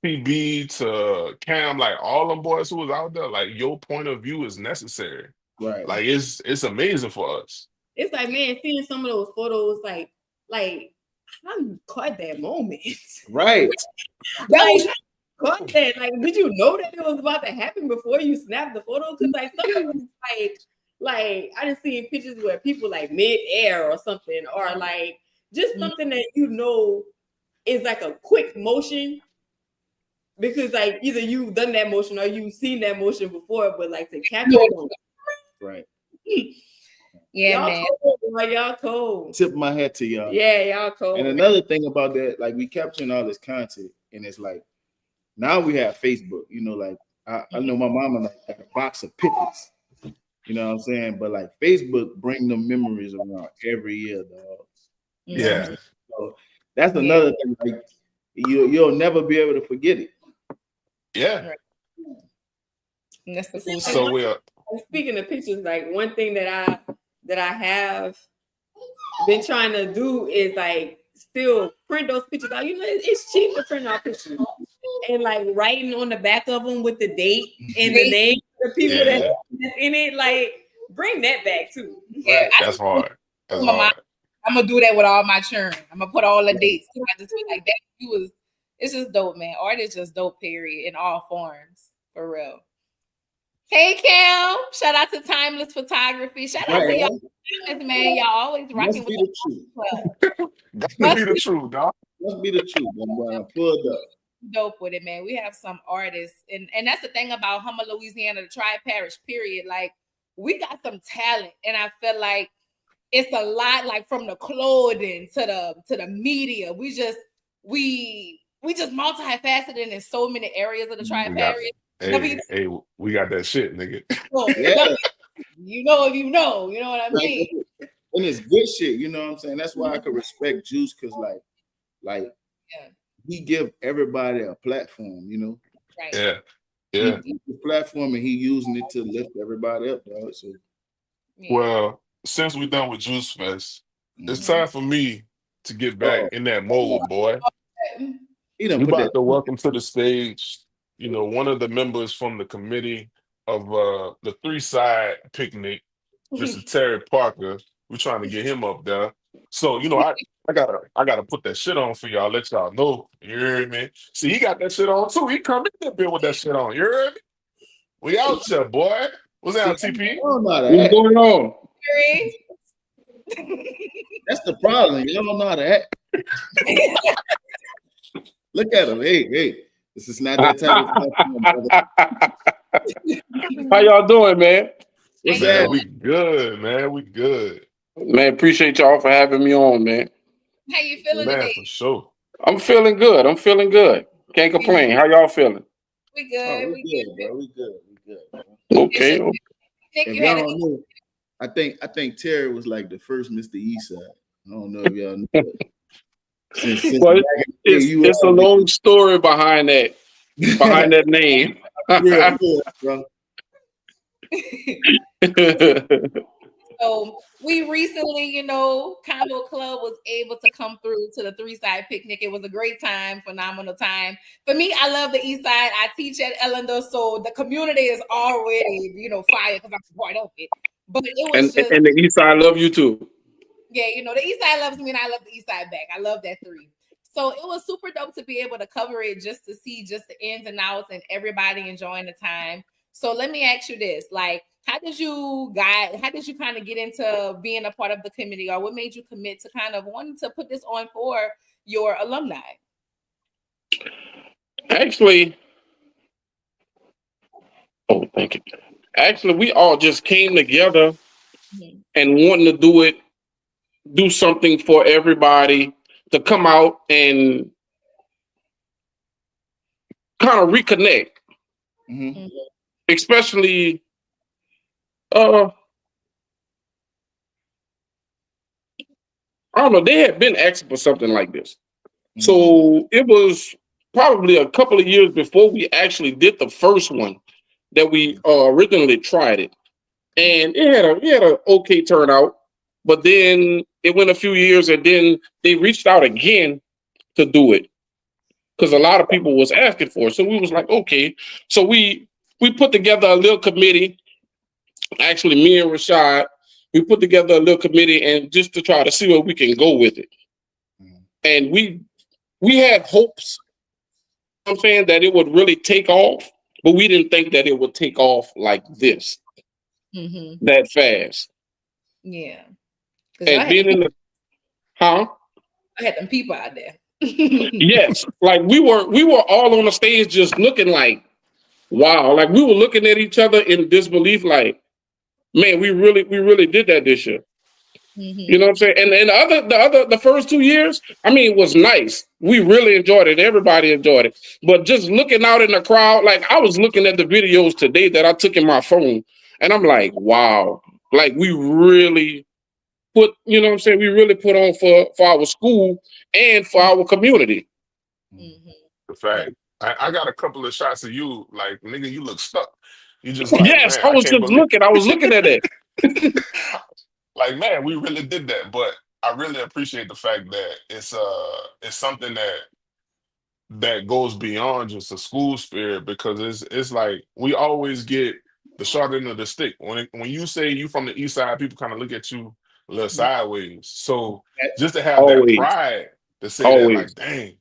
PB, to Cam, like all them boys who was out there, like your point of view is necessary. Right. Like it's amazing for us. It's like, man, seeing some of those photos, like how you caught that moment? Right. Like, caught that. Like, did you know that it was about to happen before you snapped the photo? Because like some of them, like I just seen pictures where people like mid-air or something, or like just something that is like a quick motion. Because like either you've done that motion or you've seen that motion before, but like to capture it. Right. Yeah, Y'all man. cold, like y'all cold. Tip my hat to y'all. Yeah, y'all cold. And another thing about that, like we capturing all this content, and it's like now we have Facebook. Like I know my mama like got a box of pictures. You know what I'm saying? But like Facebook bring them memories around every year, dog. Yeah. So that's another thing. Like you'll never be able to forget it. Yeah. That's the cool thing. So we're Speaking of pictures, like one thing that I have been trying to do is like still print those pictures out. It's cheap to print out pictures and like writing on the back of them with the date and the name of the people that's in it. Like bring that back too. Yeah, that's hard. That's my mom hard. I'm gonna do that with all my churn. I'm gonna put all the dates. I just feel like that. It's just dope, man. Art is just dope. Period, in all forms, for real. Hey, Cam! Shout out to Timeless Photography. Shout out to y'all, man. Y'all always rocking Must with be the the club. Got to be the truth, dog. Must be the truth, man. I pulled up. Dope with it, man. We have some artists, and that's the thing about Hummer, Louisiana, the Tri-Parish, period. Like, we got some talent, and I feel like it's a lot, like from the clothing to the media. We just multifaceted in so many areas of the Tri-Parish. Hey, we got that shit, nigga. Yeah. You know if you know what I mean. And it's good shit, you know what I'm saying? That's why I could respect Juice, because like he give everybody a platform, you know. Right. Yeah. He the platform and he using it to lift everybody up, dog. So well, since we're done with Juice Fest, it's time for me to get back in that mode, boy. He done We put that about to welcome to the stage, one of the members from the committee of the three-side picnic, Mr. Terry Parker. We're trying to get him up there. So, I gotta put that shit on for y'all, let y'all know. You hear me? See, he got that shit on too. He come in there bit with that shit on. You hear me? We out here, boy. What's that, TP? What's going on? That's the problem. You don't know how to act. Look at him. Hey. This is not that type of platform, How y'all doing, man? What's Man, that? we good, man. We good. Man, appreciate y'all for having me on, man. How you feeling Man, today? for sure. I'm feeling good. Can't complain. How y'all feeling? We good. We good, bro. We good. Okay. If y'all don't know, I think Terry was like the first Mr. Eastside. I don't know if y'all know that. Since Well, it's a long story behind that name. Real good, bro. So we recently, Conveaux Club was able to come through to the three-side picnic. It was a great time, phenomenal time. For me, I love the East Side. I teach at Ellender, so the community is already, fire because I'm part of it. But it was and the East Side love you too. Yeah, the East Side loves me, and I love the East Side back. I love that three. So it was super dope to be able to cover it, just to see just the ins and outs and everybody enjoying the time. So let me ask you this: like, how did you kind of get into being a part of the committee, or what made you commit to kind of wanting to put this on for your alumni? Actually, thank you. Actually, we all just came together and wanting to do something for everybody to come out and kind of reconnect. Mm-hmm. Especially I don't know, they had been asking for something like this. Mm-hmm. So it was probably a couple of years before we actually did the first one that we originally tried it. And it had a okay turnout, but then it went a few years and then they reached out again to do it because a lot of people was asking for it. So we was like, okay. So we put together a little committee. Actually, me and Rashad, we put together a little committee and just to try to see where we can go with it. And we had hopes, I'm saying, that it would really take off, but we didn't think that it would take off like this, that fast. Yeah. And being in the, I had them people out there. Yes, like we were all on the stage just looking like, wow, like we were looking at each other in disbelief, like, man, we really did that this year. You know what I'm saying? And the first 2 years, I mean, it was nice. We really enjoyed it. Everybody enjoyed it. But just looking out in the crowd, like I was looking at the videos today that I took in my phone, and I'm like, wow, like we really put, you know what I'm saying? We really put on for our school and for our community. The fact. I got a couple of shots of you, like, nigga, you look stuck. You just like, yes, man, I was just looking. I was looking at it. Like, man, we really did that. But I really appreciate the fact that it's something that goes beyond just a school spirit, because it's like we always get the short end of the stick. When you say you from the East Side, people kind of look at you little sideways. So just to have that Always, pride to say that, like, always. dang,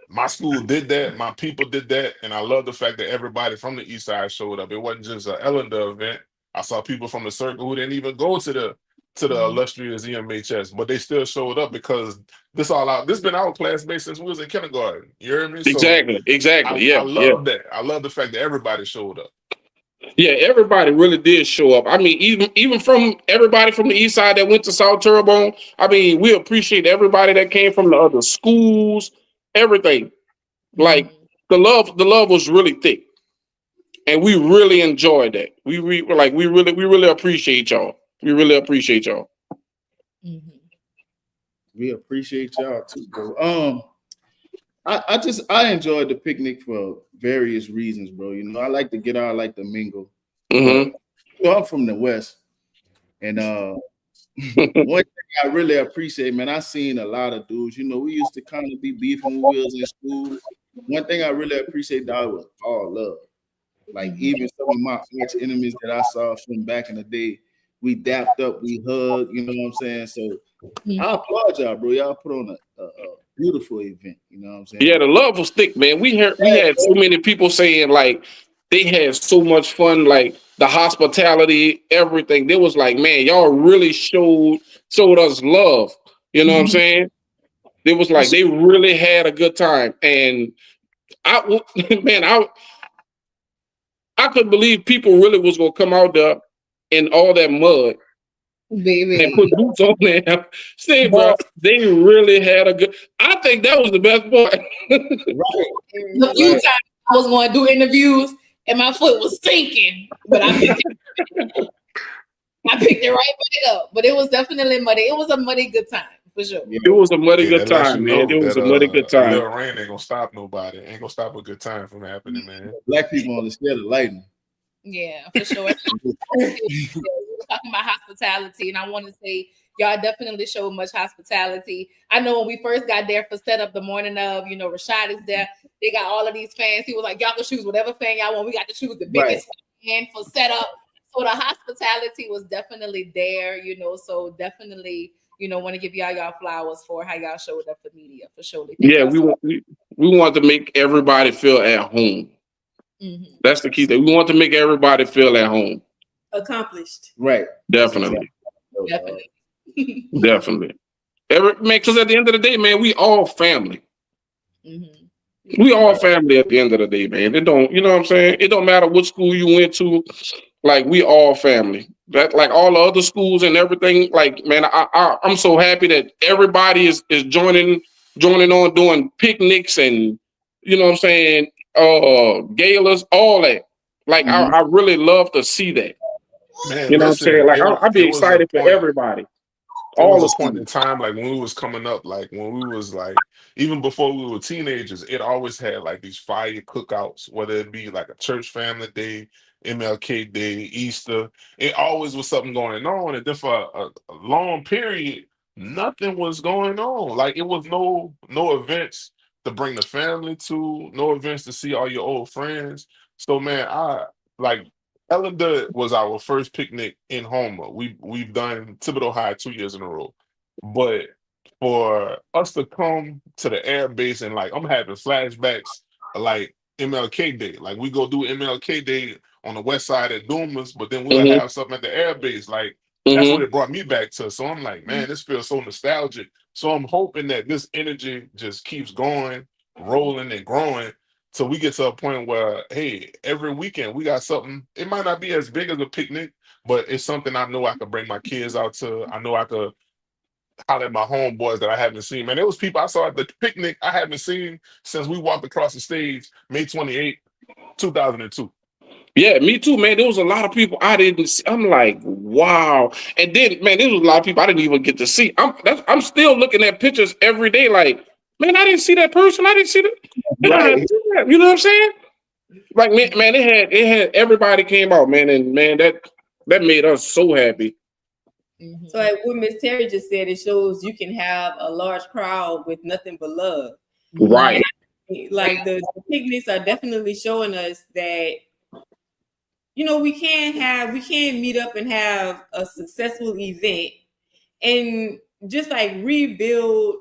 my school did that, my people did that, and I love the fact that everybody from the East Side showed up. It wasn't just an Ellender event. I saw people from the circle who didn't even go to the illustrious EMHS, but they still showed up because this been our classmates since we was in kindergarten. You hear me? So Exactly. I Yeah, yeah. love that. I love the fact that everybody showed up. Yeah, everybody really did show up. I mean, even from everybody from the east side that went to South Turbone, I mean, we appreciate everybody that came from the other schools, everything. Like the love was really thick. And we really enjoyed that. We really appreciate y'all. We really appreciate y'all. We appreciate y'all too, bro. I enjoyed the picnic for various reasons, bro. You know, I like to get out, I like to mingle. But Mm-hmm. you know, I'm from the West. And one thing I really appreciate, man, I seen a lot of dudes. You know, we used to kind of be beefing when we was in school. One thing I really appreciate, dog, was all love. Like even some of my arch enemies that I saw from back in the day, we dapped up, we hugged. You know what I'm saying? So I applaud y'all, bro. Y'all put on a beautiful event. You know what I'm saying? Yeah, the love was thick, man. We had so many people saying like they had so much fun, like the hospitality, everything. They was like, man, y'all really showed us love. You know what I'm saying? It was like they really had a good time, and man, I couldn't believe people really was gonna come out there in all that mud Baby. and put boots on them. Say, bro, But they really had a good. I think that was the best part. the few times I was going to do interviews and my foot was sinking, but I picked it right back up. But it was definitely muddy. It was a muddy good time for sure. It was a muddy Yeah, good that lets you time, man. know It was that a muddy good a time. little rain ain't gonna stop nobody. Ain't gonna stop a good time from happening, man. Black people on the scared of lightning. Yeah, for sure. We were talking about hospitality, and I want to say y'all definitely showed much hospitality. I know when we first got there for setup the morning of, you know, Rashad is there. They got all of these fans. He was like, y'all can choose whatever fan y'all want. We got to choose the biggest fan for setup. So the hospitality was definitely there, you know. So definitely, you know, want to give y'all flowers for how y'all showed up for media for sure. Thank Yeah, y'all we want to make everybody feel at home. That's the key thing. We want to make everybody feel at home. Accomplished. Right. Definitely. Definitely. Definitely. Man, because at the end of the day, man, we all family. We all family at the end of the day, man. It don't, you know what I'm saying? It don't matter what school you went to. Like we all family. That like all the other schools and everything. Like man, I'm so happy that everybody is joining on doing picnics and you know what I'm saying, galas, all that. Like I really love to see that. Man, You know what I'm saying? listen, Like I'd be it was a excited for point. everybody. It All was the a point in students. time, like when we was coming up, like when we was like, even before we were teenagers, it always had like these fire cookouts, whether it be like a church family day, MLK Day, Easter. It always was something going on. And then for a long period, nothing was going on. Like it was no events to bring the family to, no events to see all your old friends. So man, I like Ellender was our first picnic in Homer. We've done Thibodeau High 2 years in a row, but for us to come to the air base and like I'm having flashbacks of, like MLK Day. Like we go do MLK Day on the west side at Doomas, but then we'll have something at the air base. Like that's what it brought me back to. So I'm like, man, this feels so nostalgic. So I'm hoping that this energy just keeps going, rolling and growing. So we get to a point where, hey, every weekend we got something. It might not be as big as a picnic, but it's something I know I could bring my kids out to. I know I could holler at my homeboys that I haven't seen. Man, there was people I saw at the picnic I haven't seen since we walked across the stage May 28th, 2002. Yeah, me too, man. There was a lot of people I didn't see. I'm like, wow. And then, man, there was a lot of people I didn't even get to see. I'm still looking at pictures every day, like, man, I didn't see that person. I didn't see that. And I had, you know what I'm saying? Like, man, it had everybody came out, man, and man, that made us so happy. So like what Miss Terry just said, it shows you can have a large crowd with nothing but love. Right. Like the picnics are definitely showing us that, you know, we can meet up and have a successful event and just like rebuild.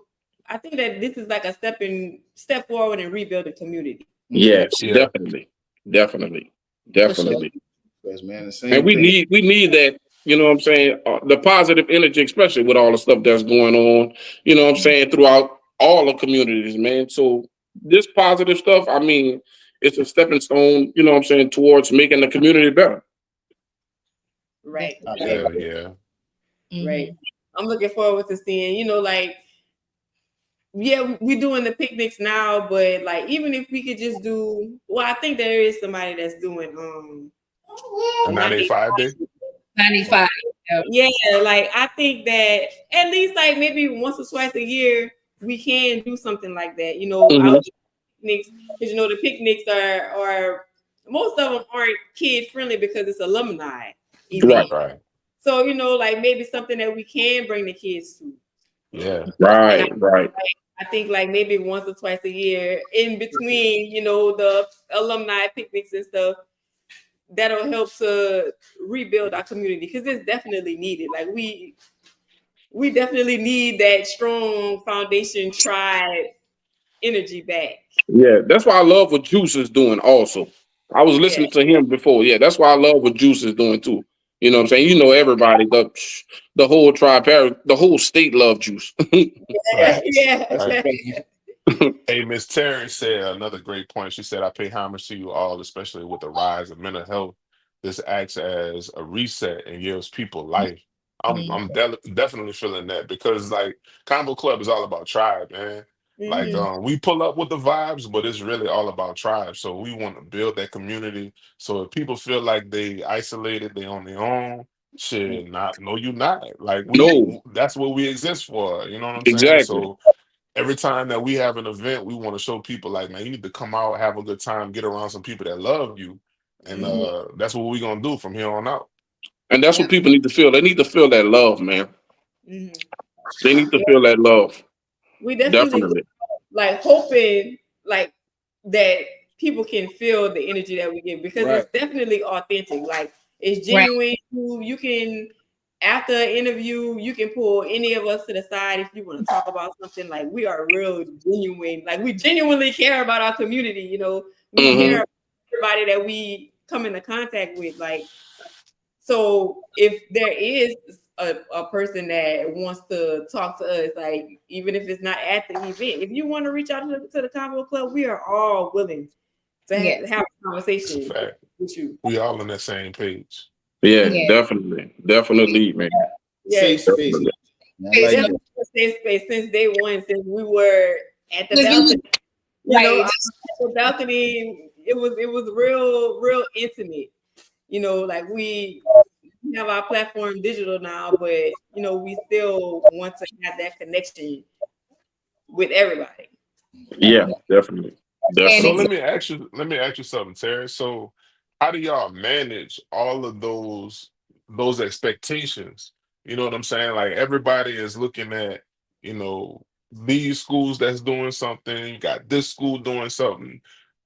I think that this is like a step forward and rebuild the community. Yes, Yeah. definitely. Definitely. Definitely. Yes, man, the And same we thing. need that, you know what I'm saying, the positive energy, especially with all the stuff that's going on, you know what I'm saying, throughout all the communities, man. So this positive stuff, I mean, it's a stepping stone, you know what I'm saying, towards making the community better. Right. Yeah, yeah. Right. I'm looking forward to seeing, like, yeah, we're doing the picnics now, but like even if we could just do, well, I think there is somebody that's doing The 985 day. 95. yeah, like I think that at least like maybe once or twice a year we can do something like that. Mhm. Out picnics, because the picnics are most of them aren't kid friendly because it's alumni event. Right. Right. So like maybe something that we can bring the kids to. Yeah. And Right. I think like maybe once or twice a year in between, the alumni picnics and stuff, that'll help to rebuild our community because it's definitely needed. Like we definitely need that strong foundation tribe energy back. Yeah, that's why I love what Juice is doing also. I was Yeah. listening to him before. Yeah, that's why I love what Juice is doing too. You know what I'm saying? You know everybody, the whole tribe, the whole state love Juice. Right. Yeah. Right. Hey, Miss Terry said another great point. She said, I pay homage to you all, especially with the rise of mental health. This acts as a reset and gives people life. Definitely feeling that because like Combo Club is all about tribe, man. Like Mhm. we pull up with the vibes, but it's really all about tribe. So we want to build that community. So if people feel like they isolated, they on their own, shit, not no, you not. Like No, that's what we exist for. You know what I'm saying? exactly. So every time that we have an event, we want to show people like, man, you need to come out, have a good time, get around some people that love you. And that's what we're gonna do from here on out. And that's what people need to feel. They need to feel that love, man. Mhm. They need to Yeah, feel that love. we definitely Definitely. like hoping like that people can feel the energy that we give because Right. it's definitely authentic. Like it's Right. genuine. You can after an interview, you can pull any of us to the side if you want to talk about something. Like we are real genuine. Like we genuinely care about our community. We care Hmm. about everybody that we come into contact with. Like so, if there is a person that wants to talk to us, like even if it's not at the event, if you want to reach out to the Convo Club, we are all willing to Yes. have a It's a conversation fact. with you. We all on that same page. Yeah, Yeah. definitely, man. Yes, Safe space. Definitely. I like that. definitely a safe space since day one, since we were at the Because you- balcony. Right. At the balcony, it was real intimate. Like we have our platform digital now, but we still want to have that connection with everybody. Yeah, definitely. And So it's Definitely. let me ask you something, Terry. So how do y'all manage all of those expectations? You know what I'm saying? Like everybody is looking at, you know, these schools that's doing something, you got this school doing something,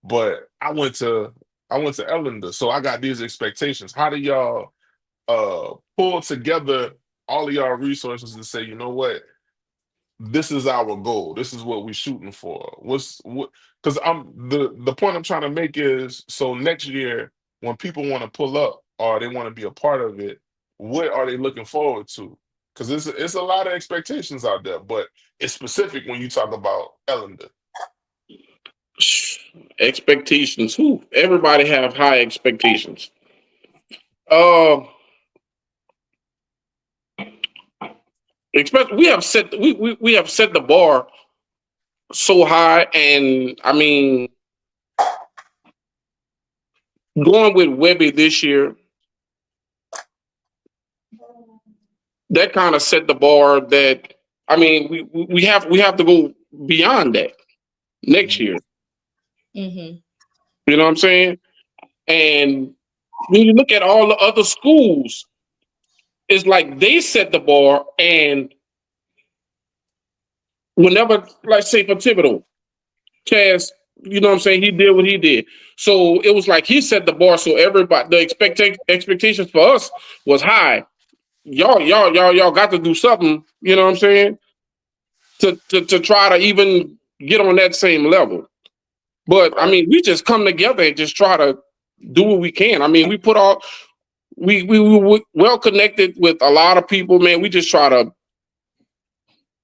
but I went to Ellender, so I got these expectations. How do y'all pull together all of y'all resources to say, you know what, this is our goal. This is what we're shooting for. What? Because the point I'm trying to make is so next year when people want to pull up or they want to be a part of it, what are they looking forward to? Because it's a lot of expectations out there, but it's specific when you talk about Ellender. Expectations. Who? Everybody have high expectations. Uh, expect we have set we have set the bar so high, and I mean, going with Webby this year, that kind of set the bar. That I mean, we have to go beyond that next year. mm-hmm. You know what I'm saying? And when you look at all the other schools, it's like they set the bar, and whenever, like say for Thibodeau, Chaz, you know what I'm saying, he did what he did. So it was like he set the bar, so everybody the expectations for us was high. y'all got to do something. You know what I'm saying? To try to even get on that same level. But I mean, we just come together and just try to do what we can. I mean, we were well connected with a lot of people, man. We just try to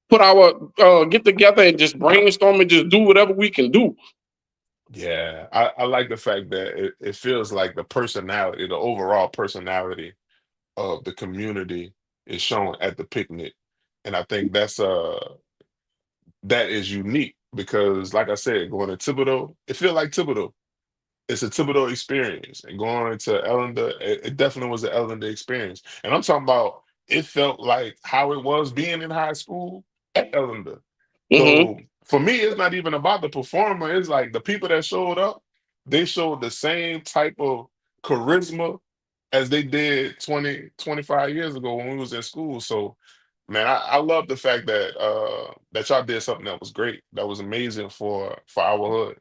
put our get together and just brainstorm and just do whatever we can do. Yeah, I like the fact that it feels like the personality, the overall personality of the community is shown at the picnic. And I think that is unique because like I said, going to Thibodeau, it feels like Thibodeau. It's a Thibodeau experience. And going to Ellender, it definitely was an Ellender experience. And I'm talking about it felt like how it was being in high school at Ellender. Mm-hmm. So for me, it's not even about the performer. It's like the people that showed up, they showed the same type of charisma as they did 20, 25 years ago when we was in school. So man, I love the fact that y'all did something that was great. That was amazing for our hood.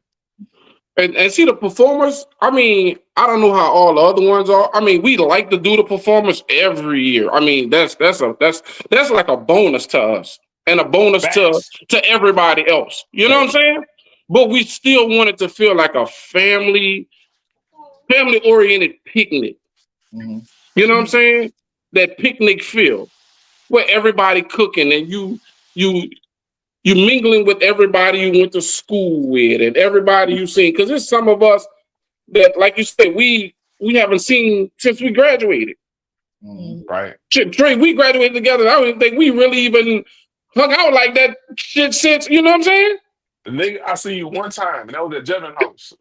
And see the performers. I mean, I don't know how all the other ones are. I mean, we like to do the performance every year. I mean, that's like a bonus to us and a bonus Facts. to everybody else. You know what I'm saying? But we still want it to feel like a family oriented picnic. Mm-hmm. You know what I'm saying? That picnic feel where everybody cooking and you you mingling with everybody you went to school with and everybody you seen. Because there's some of us that, like you said, we haven't seen since we graduated. Mm-hmm. Right. Trey, we graduated together. I don't even think we really even hung out like that shit since. You know what I'm saying? The nigga, I seen you one time, and that was at Jevin House.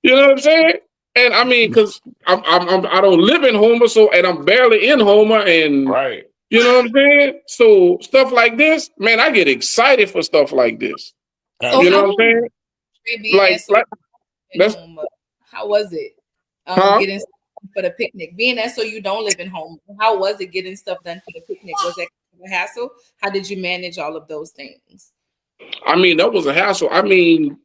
You know what I'm saying? And I mean, because I don't live in Homer, so and I'm barely in Homer, and Right. you know what I'm saying? So stuff like this, man, I get excited for stuff like this. So You know how what I'm saying? being Like in that's home? How was it? huh? Getting stuff done for the picnic. Being that so you don't live in home, how was it getting stuff done for the picnic? Was that a hassle? How did you manage all of those things? I mean, that was a hassle. I mean,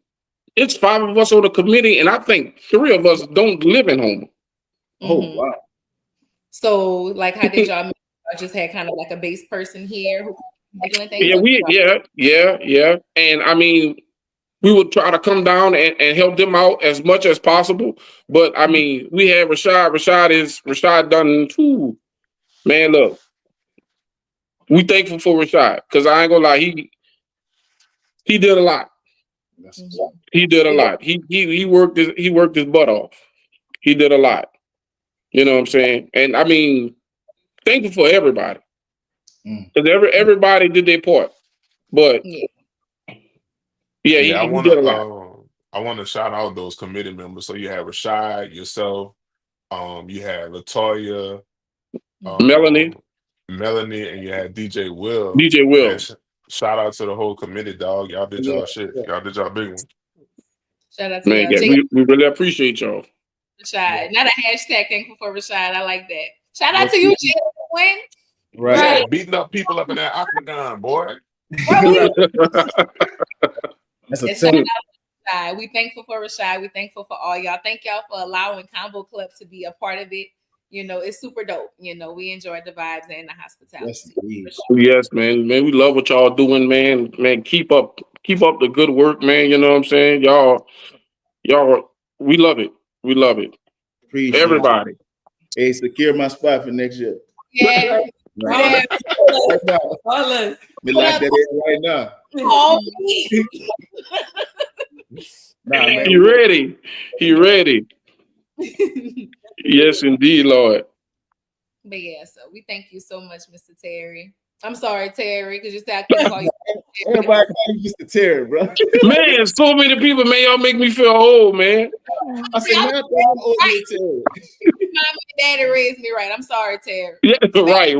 it's 5 of us on the committee, and I think 3 of us don't live in Homer. Oh Mhm. wow. So, like, how did y'all? I just had kind of like a base person here who handling things. Yeah. And I mean, we would try to come down and help them out as much as possible. But I mean, we had Rashad. Rashad done too. Man, look, we thankful for Rashad because I ain't gonna lie, he did a lot. That's He did a lot. He worked his butt off. He did a lot. You know what I'm saying? And I mean, thankful for everybody because everybody did their part. But Yeah. yeah, Yeah, he did a lot. I wanna shout out those committee members. So you have Rashad, yourself, you had Latoya, Melanie, um, Melanie, and you had DJ Will. DJ Man, Will. shout out to the whole committee, dog. Y'all did yeah. y'all shit. Y'all did y'all big one. Shout out to Man, y'all. yeah, Jay we really appreciate y'all. Rashad. Not a hashtag thankful for Rashad. I like that. Shout out to you, Jay. Win. Right. Yeah, beating up people up in that octagon, boy. That's a And shout thing. out to Rashad. We thankful for Rashad. We thankful for all y'all. Thank y'all for allowing Convo Club to be a part of it. You know, it's super dope. You know, we enjoy the vibes and the hospitality. Yes, indeed. For sure. Yes, man. Man, we love what y'all doing, man. Man, keep up the good work, man. You know what I'm saying? Y'all, we love it. We love it. Appreciate it. Everybody. Hey, secure my spot for next year. Yeah. Right, All right now. us. Me like that in right now. Oh, me. Nah, man. He ready. He ready. Yes, indeed, Lord. But yeah, so we thank you so much, Mr. Terry. I'm sorry, Terry, because you said I couldn't call you. Everybody call you Mr. Terry, bro. Man, so many people, man, y'all make me feel old, man. I said, man, I thought I'm older than Terry. Mom and daddy raised me right. I'm sorry, Terry. Yeah, right.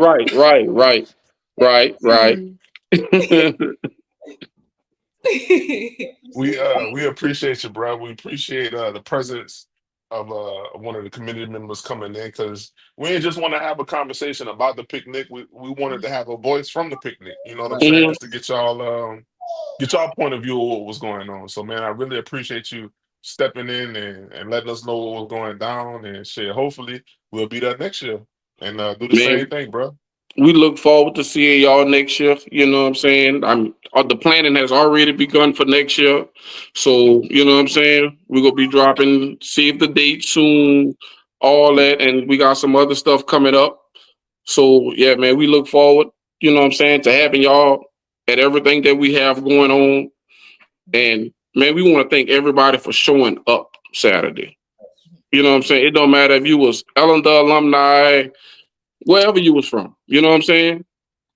We appreciate you, bro. We appreciate the presence of one of the community members coming in because we didn't just want to have a conversation about the picnic. We wanted to have a voice from the picnic. You know what I'm Right. saying? Just to get y'all point of view of what was going on. So man, I really appreciate you stepping in and letting us know what was going down and shit. Hopefully, we'll be there next year and do the Man, same thing, bro. we look forward to seeing y'all next year. You know what I'm saying? The planning has already begun for next year. So, you know what I'm saying? We're gonna be dropping, save the date soon, all that, and we got some other stuff coming up. So yeah, man, we look forward, you know what I'm saying, to having y'all at everything that we have going on. And man, we want to thank everybody for showing up Saturday. You know what I'm saying? It don't matter if you was Ellender alumni, wherever you was from. You know what I'm saying?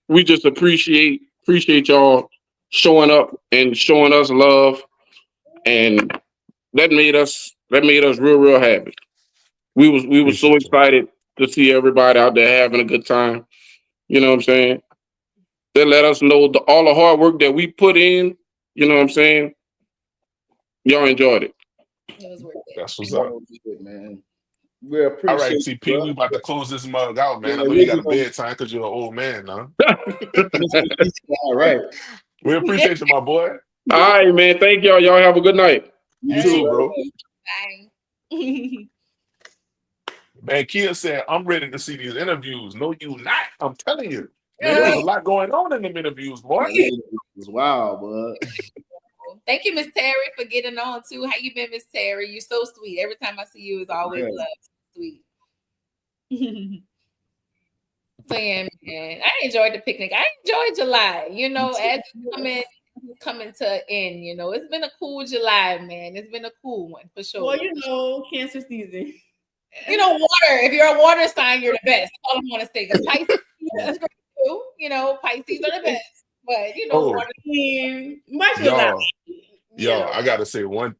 We just appreciate y'all showing up and showing us love, and that made us real happy. We was so Appreciate you. excited to see everybody out there having a good time. You know what I'm saying? They let us know all the hard work that we put in. You know what I'm saying? Y'all enjoyed it. It was worth it. That's what's up. Man. We All right, appreciate you, TP, bro. we about to close this mug out, man. I Yeah, know you got a bedtime because you're an old man now. all right. We appreciate you, my boy. All right, man. Thank y'all. Y'all have a good night. You All too, right. bro. Bye. Man, Kia said, I'm ready to see these interviews. No, you not. I'm telling you. Man, there was a lot going on in them interviews, boy. It was wild, bud. Thank you, Miss Terry, for getting on too. How you been, Miss Terry? You're so sweet. Every time I see you, it's always Yeah. love. Sweet. So yeah, man. I enjoyed the picnic. I enjoyed July. You know, as it's coming to an end, you know, it's been a cool July, man. It's been a cool one for sure. Well, you know, cancer season. You know, water. If you're a water sign, you're the best. That's all I want to say. Because Pisces is great too. You know, Pisces are the best. But you know, Oh, water. I mean, much was y'all, out. y'all, I gotta say one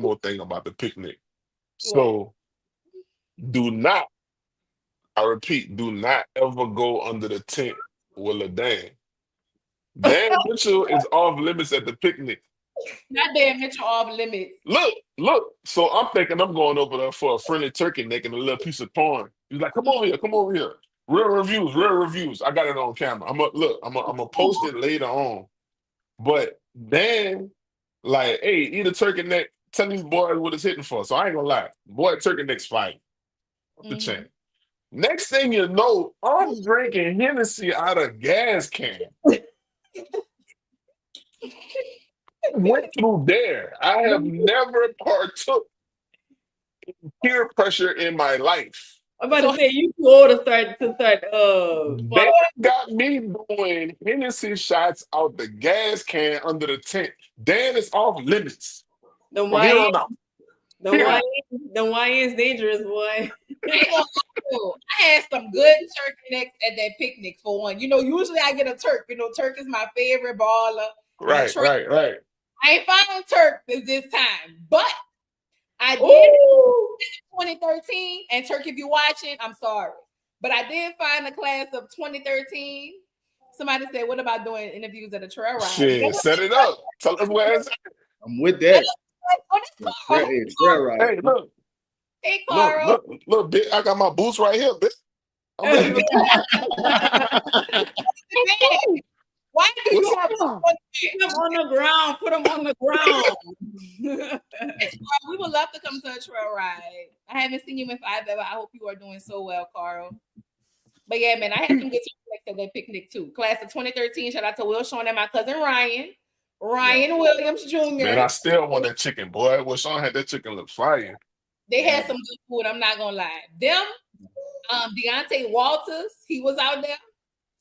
more thing about the picnic. What? So do not, I repeat, do not ever go under the tent with LaDan. Dan Mitchell is off limits at the picnic. Not damn Mitchell off limits. Look. So I'm thinking I'm going over there for a friendly turkey neck and a little piece of corn. He's like, come over here. Real reviews. I got it on camera. I'm gonna post it later on. But Dan, like, hey, eat a turkey neck. Tell these boys what it's hitting for. So I ain't gonna lie. Boy, turkey neck's fine. Off the chain. Next thing you know, I'm drinking Hennessy out of gas can. Went through there. I have never partook peer pressure in my life. I'm about to say you too old to start They got me doing Hennessy shots out the gas can under the tent. Dan is off limits. the From here YN, on out. the YN's dangerous, boy. I had some good turkey necks at that picnic for one. You know, usually I get a Turk. You know, Turk is my favorite baller. Right. I ain't found Turk this time, but I did in 2013. And Turk, if you're watching, I'm sorry, but I did find the class of 2013. Somebody said, "What about doing interviews at a trail ride?" Shit, set it up. Tell us where it's at. I'm with that. Trail ride. Hey, look. Hey, Carl. Look, bitch. I got my boots right here, bitch. I'm ready to talk. Why do you have put them on the ground? Put them on the ground. We would love to come to a trail ride. I haven't seen you in forever. I hope you are doing so well, Carl. But yeah, man, I had some good times at that picnic too. Class of 2013. Shout out to Will Sean and my cousin Ryan Williams Jr. Man, I still want that chicken, boy. Well, Sean had that chicken look fire. They had some good food. I'm not gonna lie. Them, Deontay Walters, he was out there.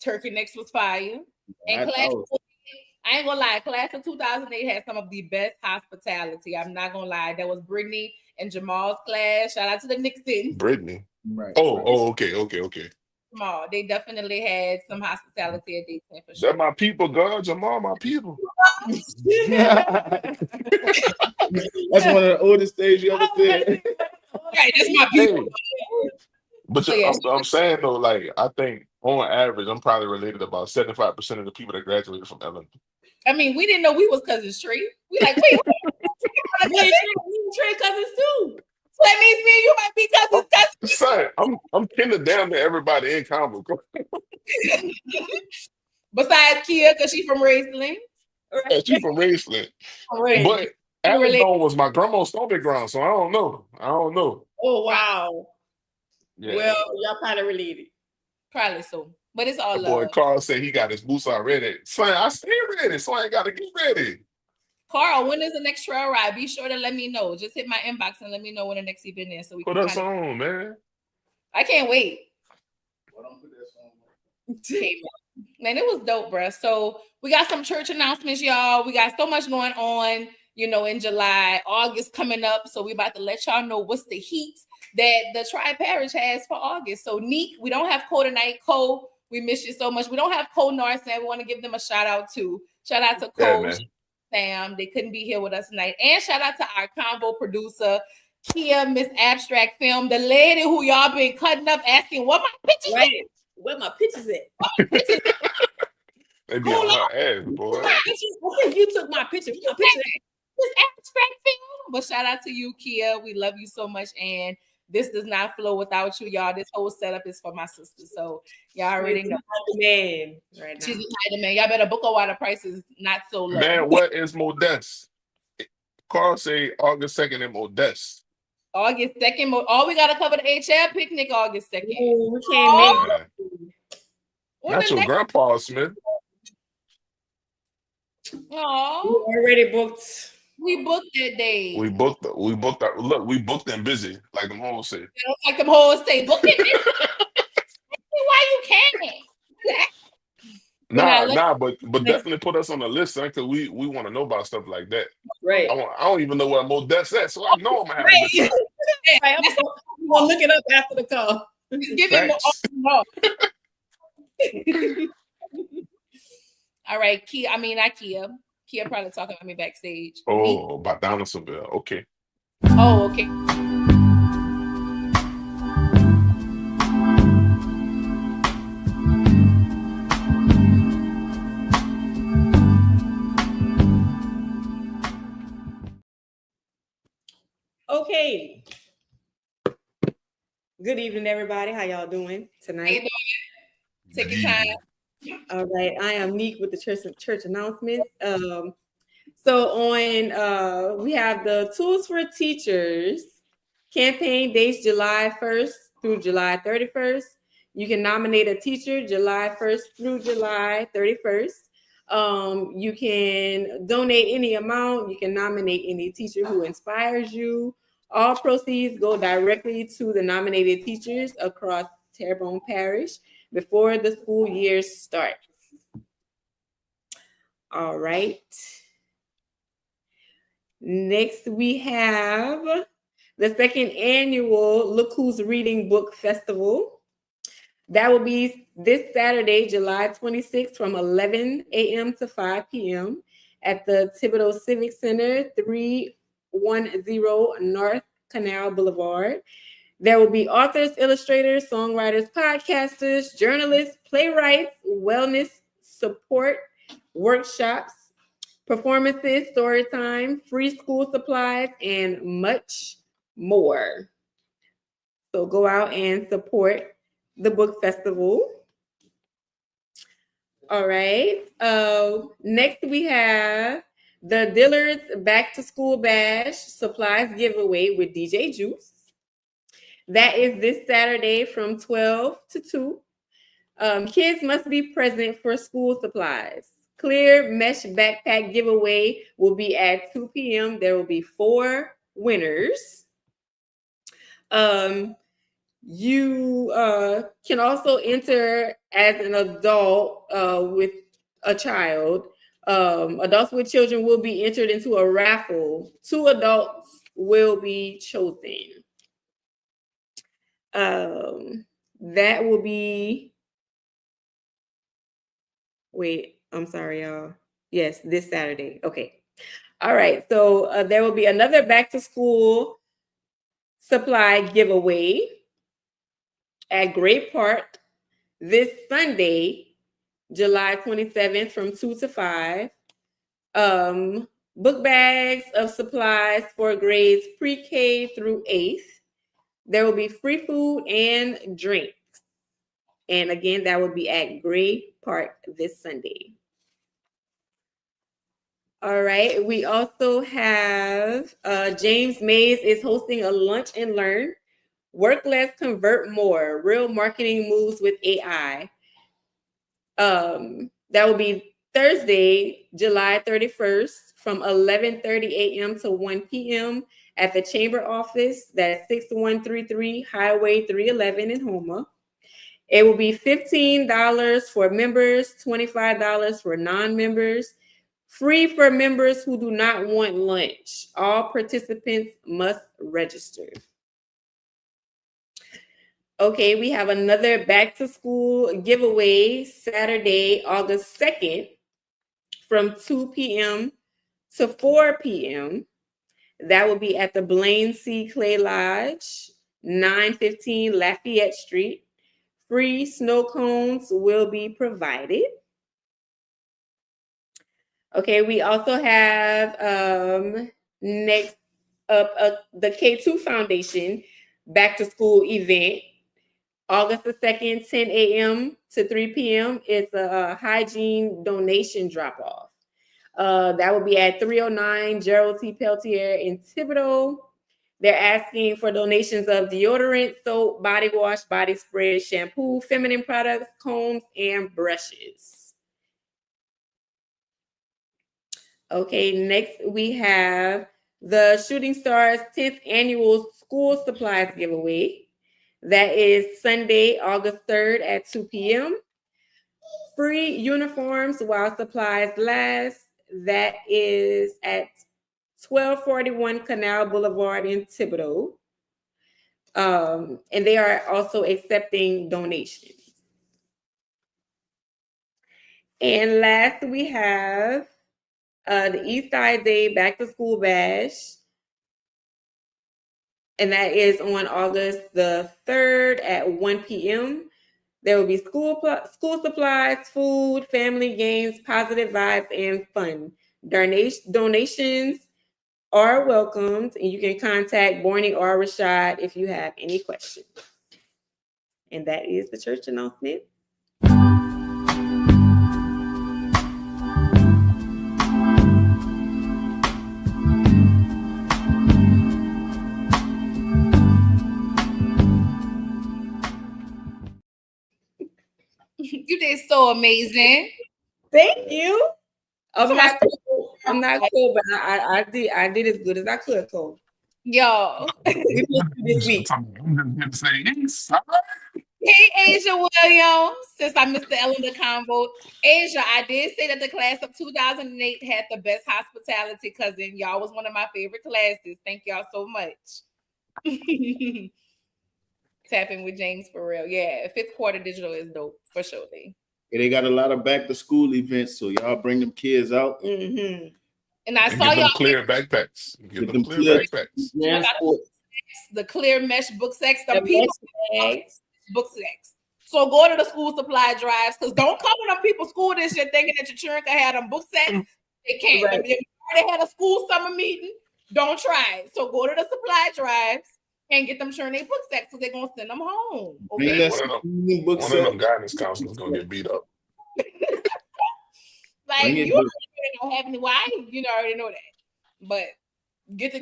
Turkey necks was fire. And I ain't gonna lie, class of 2008 had some of the best hospitality. I'm not gonna lie. That was Brittany and Jamal's class. Shout out to the Nixons. Brittany. Right. Oh, okay. Jamal, they definitely had some hospitality at D10 for sure. That my people, God, Jamal, my people. That's one of the oldest things you ever said. Right, that's my people. Hey, but I'm saying though, like, I think on average, I'm probably related to about 75% of the people that graduated from Ellender. I mean, we didn't know we was cousins, Tree. We like, wait, we Trey cousins too. So that means me and you might be cousins. Son, I'm kinder down to everybody in Conveaux. Besides Kia, because she's from Raceland. Yeah, she's from Raceland. But Allenstone was my grandma's stomping ground, so I don't know. Oh wow. Yeah. Well, y'all kind of related. Probably so, but it's all The boy love. Carl said he got his boots already. Son, I stay ready, so I ain't gotta get ready. Carl, when is the next trail ride? Be sure to let me know. Just hit my inbox and let me know when the next event is, so we Put can us kind of. on, man. I can't wait. Well, don't put that song on. Okay, man, it was dope, bruh. So we got some church announcements, y'all. We got so much going on, in July. August coming up, so we about to let y'all know what's the heat that the Tri-Parish has for August. So Neek, we don't have Cole tonight. Cole, we miss you so much. We don't have Cole Narson. We want to give them a shout out too. Shout out to Yeah, Cole, man. Sam. They couldn't be here with us tonight. And shout out to our Conveaux producer, Kia, Miss Abstract Film, the lady who y'all been cutting up asking what my pictures Right. Where my pictures at? They be on her ass, boy. I think you took my picture. Where my picture at? Miss Abstract Film. But shout out to you, Kia. We love you so much. And this does not flow without you, y'all. This whole setup is for my sister. So y'all already know. Man, right now. She's a tight man. Y'all better book her while the price is not so low. Man, what is Modest? Carl say August 2nd in Modest. August 2nd. We got to cover the HL picnic August 2nd. Ooh, we can't make it. Not your grandpa, Smith. Oh, we already booked. We booked that day. We booked look, we booked and busy, like the hoes say. Like them hoes say, book it. Why you can't? But definitely put us on the list, son, because we want to know about stuff like that. Right. I don't even know where Modest at, so I know I'm gonna have a good time. Right, I'm gonna look it up after the call. Just give me more. All right, Kia. I mean, not Kia. Kia probably talking about me backstage. Oh, about Donaldsonville. Okay. Oh, okay. Okay. Good evening, everybody. How y'all doing tonight? How you doing? Take your time. All right. I am Neek with the church announcements. So on we have the Tools for Teachers campaign dates July 1st through July 31st. You can nominate a teacher July 1st through July 31st. You can donate any amount. You can nominate any teacher who inspires you. All proceeds go directly to the nominated teachers across Terrebonne Parish before the school year starts. All right. Next, we have the second annual Look Who's Reading Book Festival. That will be this Saturday, July 26th from 11 a.m. to 5 p.m. at the Thibodeau Civic Center, 310 North Canal Boulevard. There will be authors, illustrators, songwriters, podcasters, journalists, playwrights, wellness support, workshops, performances, story time, free school supplies, and much more. So go out and support the book festival. All right. Next we have the Dillard's Back to School Bash Supplies Giveaway with DJ Juice. That is this Saturday from 12 to 2. Kids must be present for school supplies. Clear mesh backpack giveaway will be at 2 p.m. There will be 4 winners. You can also enter as an adult with a child. Adults with children will be entered into a raffle. 2 adults will be chosen. That will be, wait, I'm sorry, y'all. Yes, this Saturday. Okay. All right. So there will be another back to school supply giveaway at Great Park this Sunday, July 27th from 2 to 5. Book bags of supplies for grades pre-K through 8th. There will be free food and drinks. And again, that will be at Great Park this Sunday. All right. We also have James Mays is hosting a lunch and learn. Work less, convert more. Real marketing moves with AI. That will be Thursday, July 31st from 11:30 a.m. to 1 p.m. at the Chamber office. That's 6133 Highway 311 in Houma. It will be $15 for members, $25 for non-members. Free for members who do not want lunch. All participants must register. Okay, we have another back to school giveaway Saturday, August 2nd from 2 p.m. to 4 p.m. That will be at the Blaine C. Clay Lodge, 915 Lafayette Street. Free snow cones will be provided. Okay, we also have next up the K2 Foundation back to school event, August the 2nd, 10 a.m. to 3 p.m. It's a hygiene donation drop off. That will be at 309 Gerald T. Peltier in Thibodaux. They're asking for donations of deodorant, soap, body wash, body spray, shampoo, feminine products, combs, and brushes. Okay, next we have the Shooting Stars 10th annual school supplies giveaway. That is Sunday, August 3rd at 2 p.m. Free uniforms while supplies last. That is at 1241 Canal Boulevard in Thibodaux. And they are also accepting donations. And last we have the East Side Day Back to School Bash. And that is on August the 3rd at 1 p.m. There will be school supplies, food, family games, positive vibes, and fun. Donations are welcomed, and you can contact Borney or Rashad if you have any questions. And that is the church announcement. You did so amazing. Thank you. I'm not cool, but I did as good as I could, Cole. Yo. We missed you this week. Hey, Asia Williams. Since I missed the Ellender Conveaux, Asia, I did say that the class of 2008 had the best hospitality, cousin. Y'all was one of my favorite classes. Thank y'all so much. Tapping with James for real. Yeah, fifth quarter digital is dope for sure. They got a lot of back to school events, so y'all bring them kids out. Mm-hmm. And I and saw give them y'all clear backpacks. Give them clear backpacks. the clear mesh book sacks, the people book sacks. So go to the school supply drives, because don't come to them people's school this year thinking that your children can have them book sacks. They can't. Right. If you already had a school summer meeting, don't try it. So go to the supply drives and get them children their book sacks, because they're gonna send them home. Okay? One of them guidance counselors gonna get beat up. Like you already don't have any. Why? You already know that. But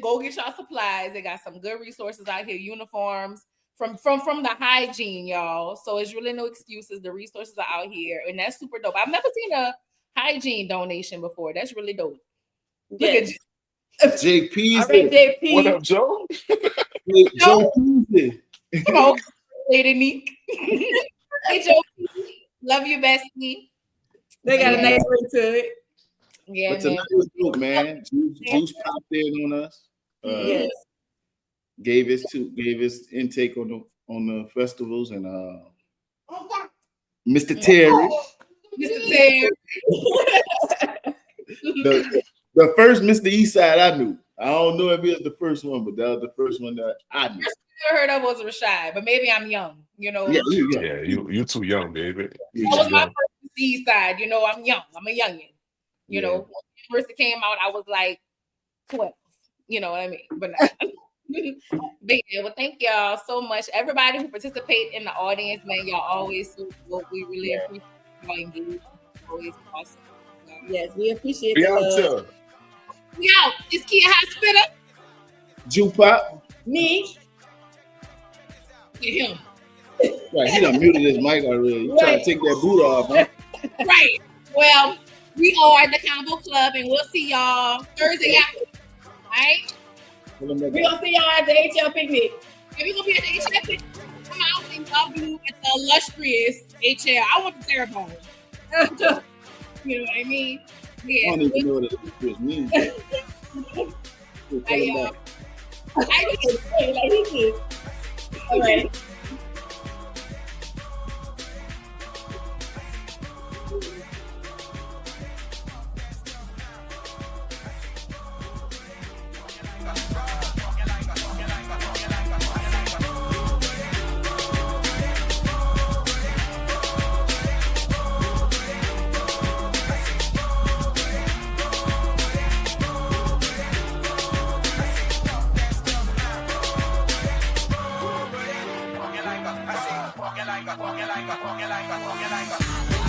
go get y'all supplies. They got some good resources out here. Uniforms from the hygiene, y'all. So it's really no excuses. The resources are out here, and that's super dope. I've never seen a hygiene donation before. That's really dope. Yes. Look at JP. All right, JP. What up, Joe? Joe. Come on, Lady Neek. Hey, Joe. Love you, bestie. They got a nice ring to it. Yeah, but tonight was dope, man. Juice popped in on us. Yes. Gave us intake on the festivals, and Mr. Terry. Mr. Terry. the first Mr. Eastside I knew. I don't know if he was the first one, but that was the first one that I knew. I heard of was Rashad, but maybe I'm young, Yeah, you too young, baby. That was my first East Side. I'm young. I'm a youngin. When the first came out, I was like 12. You know what I mean? But well, thank y'all so much. Everybody who participate in the audience, man, y'all always so dope. We really appreciate y'all engagement. It's always awesome. Yes, we appreciate the love. We out. It's Kia Hospital. Jupop. Me. Get him. Right, he done muted his mic already. You trying to take that boot off, huh? Right. Well, we are the Conveaux Club, and we'll see y'all Thursday after. All right? We're gonna see y'all at the HL picnic. Yeah, we're gonna be at the HL picnic. Come out and y'all be at the illustrious HL. I want the theropod. You know what I mean? Yeah. I don't even know what it means. Hey, y'all. I did. Like he did. All right. Walking like a